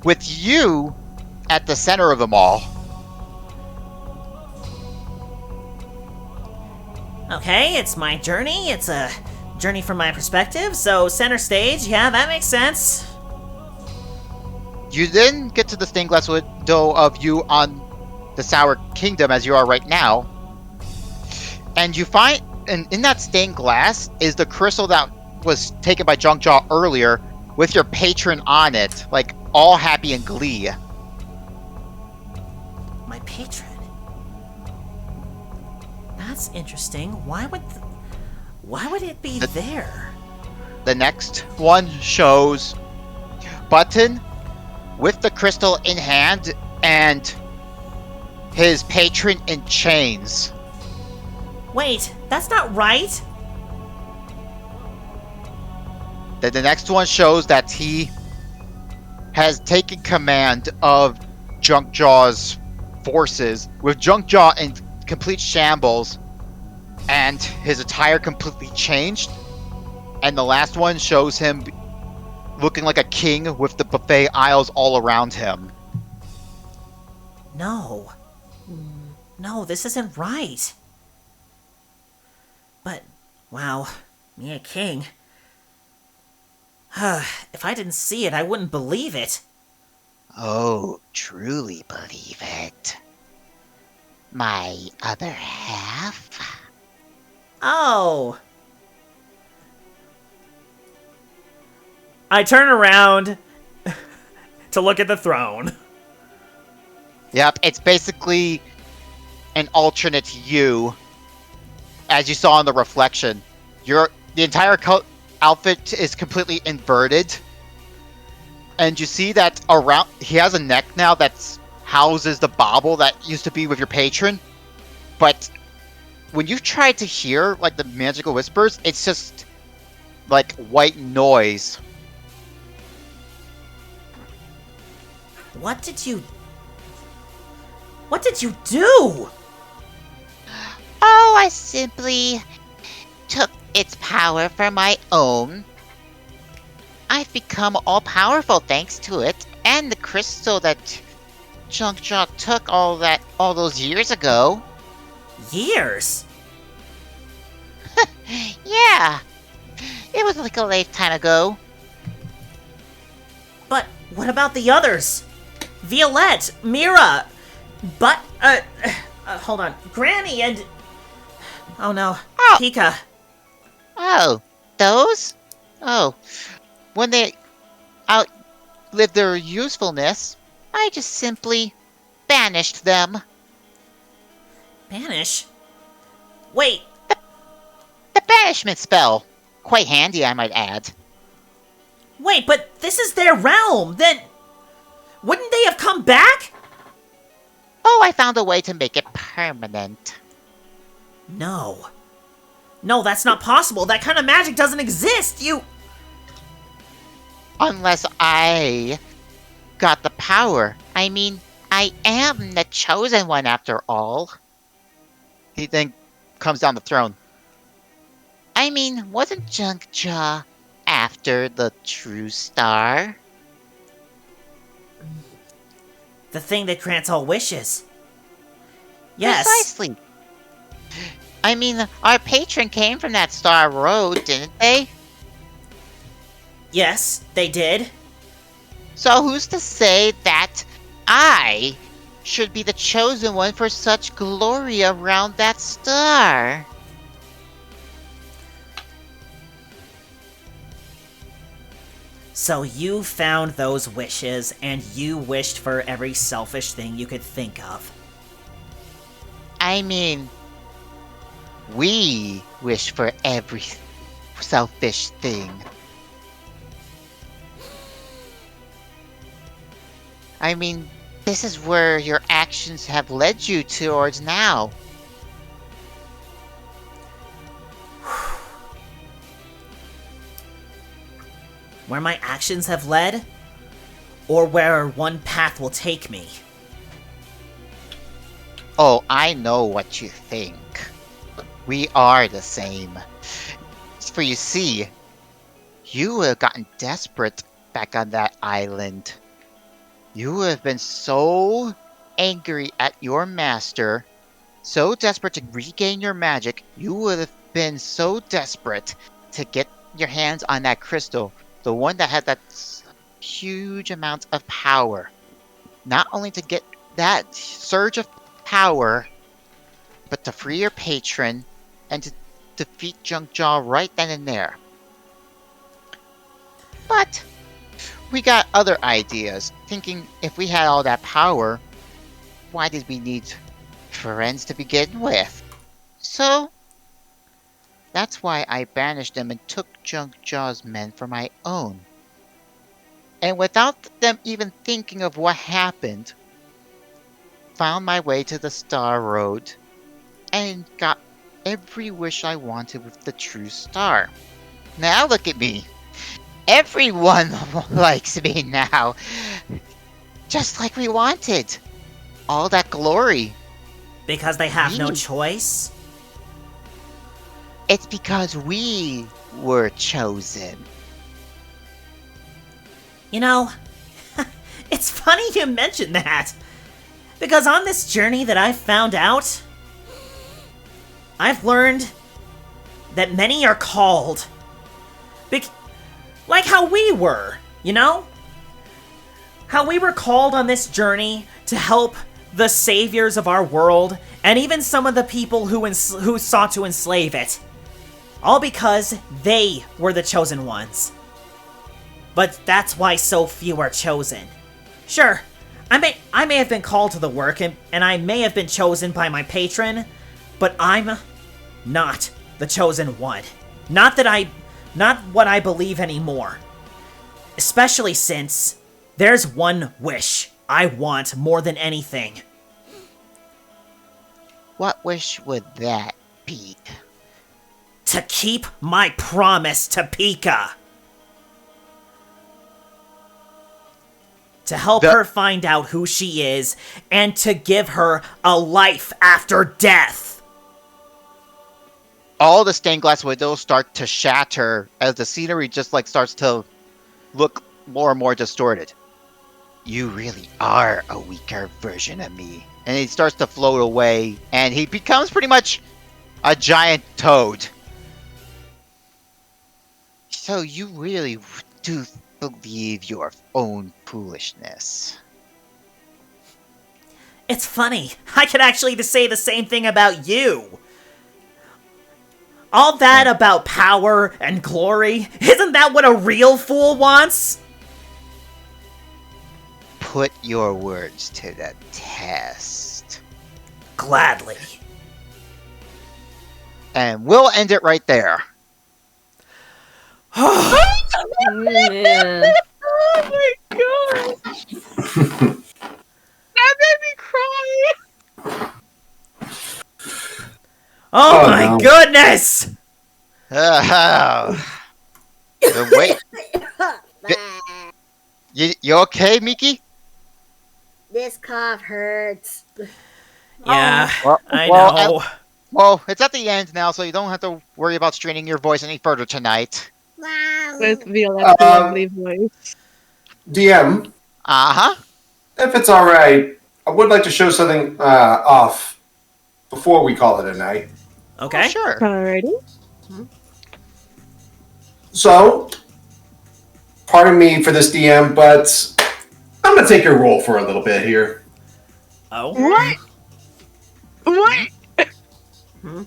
With you at the center of them all. Okay, it's my journey. It's a journey from my perspective, so center stage, yeah, that makes sense. You then get to the stained glass window of you on the Sour Kingdom as you are right now. And you find, and in that stained glass is the crystal that was taken by Junkjaw earlier with your patron on it, like all happy and glee. My patron. That's interesting. Why would it be there? The next one shows Button with the crystal in hand and his patron in chains. Wait, that's not right. Then the next one shows that he has taken command of Junkjaw's forces, with Junkjaw in complete shambles and his attire completely changed. And the last one shows him looking like a king with the buffet aisles all around him. No. No, this isn't right. But, wow, me a king. If I didn't see it, I wouldn't believe it. Oh, truly believe it. My other half? Oh. I turn around to look at the throne. Yep, it's basically an alternate you, as you saw in the reflection. The entire outfit is completely inverted, and you see that around he has a neck now that houses the bauble that used to be with your patron. But when you try to hear like the magical whispers, it's just like white noise. What did you do? Oh, I simply took its power for my own. I've become all-powerful thanks to it, and the crystal that Junkjaw took all those years ago. Years? Yeah, it was like a lifetime ago. But what about the others? Violette, Mira, Hold on. Granny and... Oh no. Oh. Pika. Oh, those? Oh, when they outlive their usefulness, I just simply banished them. Banish? Wait, The banishment spell. Quite handy, I might add. wait, but this is their realm. Then... Wouldn't they have come back? Oh, I found a way to make it permanent. No. No, that's not possible. That kind of magic doesn't exist. Unless I got the power. I mean, I am the chosen one after all. He then comes down the throne. I mean, wasn't Junkjaw after the true star? The thing that grants all wishes. Yes. Precisely. I mean, our patron came from that star road, didn't they? Yes, they did. So who's to say that I should be the chosen one for such glory around that star? So you found those wishes, and you wished for every selfish thing you could think of. I mean, we wish for every selfish thing. I mean, this is where your actions have led you towards now. Where my actions have led, or where one path will take me. Oh, I know what you think. We are the same. For you see, you would have gotten desperate back on that island. You would have been so angry at your master, so desperate to regain your magic, you would have been so desperate to get your hands on that crystal, the one that had that huge amount of power. Not only to get that surge of power, but to free your patron and to defeat Junkjaw right then and there. But we got other ideas, thinking if we had all that power, why did we need friends to begin with? So, that's why I banished them and took Junkjaw's men for my own. And without them even thinking of what happened, found my way to the Star Road and got every wish I wanted with the true star. Now look at me. Everyone likes me now. Just like we wanted. All that glory. Because they have no Me. choice? It's because we were chosen. You know, it's funny you mention that. Because on this journey that I've found out, I've learned that many are called. Like how we were, you know? How we were called on this journey to help the saviors of our world, and even some of the people who sought to enslave it. All because they were the chosen ones. But that's why so few are chosen. Sure, I may have been called to the work, and I may have been chosen by my patron, but I'm not the chosen one. Not what I believe anymore. Especially since there's one wish I want more than anything. What wish would that be? To keep my promise to Pika. To help her find out who she is, and to give her a life after death. All the stained glass windows start to shatter as the scenery just starts to look more and more distorted. You really are a weaker version of me. And he starts to float away, and he becomes pretty much a giant toad. So you really do believe your own foolishness. It's funny. I could actually say the same thing about you. All that about power and glory, isn't that what a real fool wants? Put your words to the test. Gladly. And we'll end it right there. Man. Oh my gosh! That made me cry! Oh, Oh, my no. goodness! Wait, you okay, Miki? This cough hurts. Yeah, Well, I well, know. Well, it's at the end now, so you don't have to worry about straining your voice any further tonight. With Violette's lovely voice. DM, Uh-huh. if it's all right, I would like to show something off before we call it a night. Okay. Oh, sure. Alrighty. So, pardon me for this, DM, but I'm gonna take your role for a little bit here. Oh. What? What?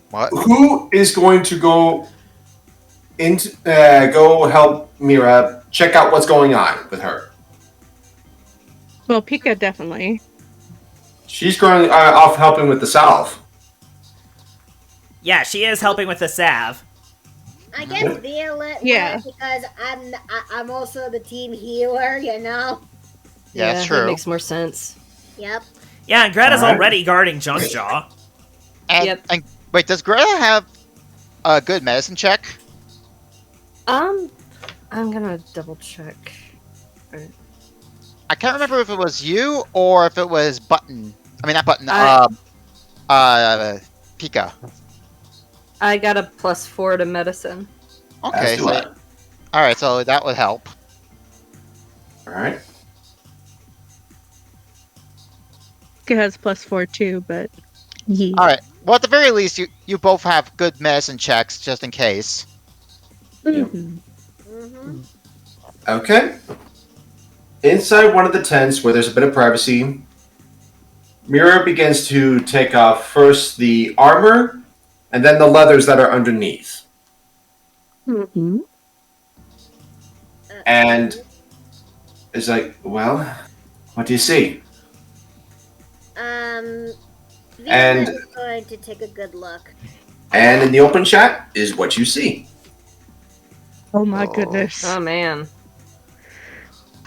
What? Who is going to go go help Mira check out what's going on with her? Well, Pika definitely. She's going off helping with the salve. Yeah, she is helping with the salve. I guess Violet Yeah. would, because I'm also the team healer, you know? Yeah, that's true. That makes more sense. Yep. Yeah, and Greta's Alright. already guarding Junkjaw. And, Yep. and wait, does Greta have a good medicine check? I'm gonna double check. I can't remember if it was you or if it was Button. I mean, not Button. Pika. I got a +4 to medicine. Okay. Let's do So, it. all right, so that would help. All right. Pika has +4 too, but yeah. All right. Well, at the very least, you both have good medicine checks just in case. Mhm. Mm-hmm. Okay. Inside one of the tents where there's a bit of privacy, Mira begins to take off first the armor and then the leathers that are underneath. Mhm. And it's like, well, what do you see? Violet And- is going to take a good look. And in the open chat is what you see. Oh my Oh. goodness. Oh man.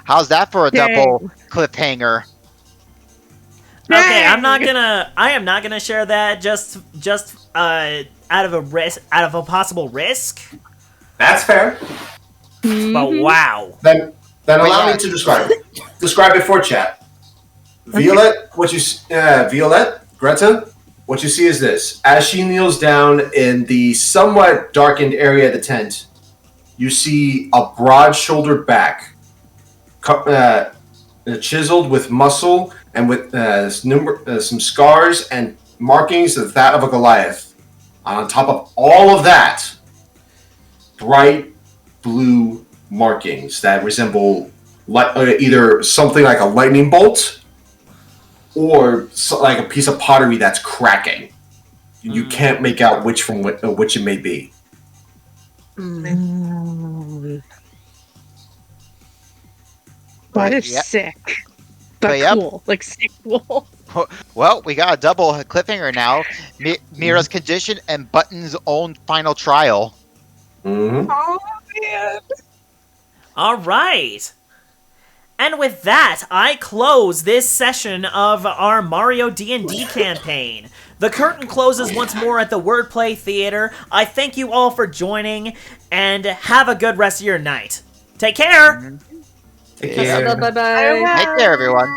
How's that for a Dang. double cliffhanger? Okay, I Dang. am not gonna share that just out of a possible risk. That's fair. But Mhm. wow. Then allow yeah. me to describe it. Describe it for chat. Violet, Violet, Greta, what you see is this. As she kneels down in the somewhat darkened area of the tent, you see a broad-shouldered back, chiseled with muscle and with some scars and markings of that of a Goliath. On top of all of that, bright blue markings that resemble either something like a lightning bolt or like a piece of pottery that's cracking. You can't make out which it may be. That is Yep. sick. But Yep. cool. Like sick cool. Well, we got a double cliffhanger now. Mira's condition and Button's own final trial. Mm-hmm. Oh man. All right. And with that, I close this session of our Mario D&D campaign. The curtain closes once more at the Wordplay Theater. I thank you all for joining, and have a good rest of your night. Take care! Take Yeah. care. Bye bye. Take care, everyone.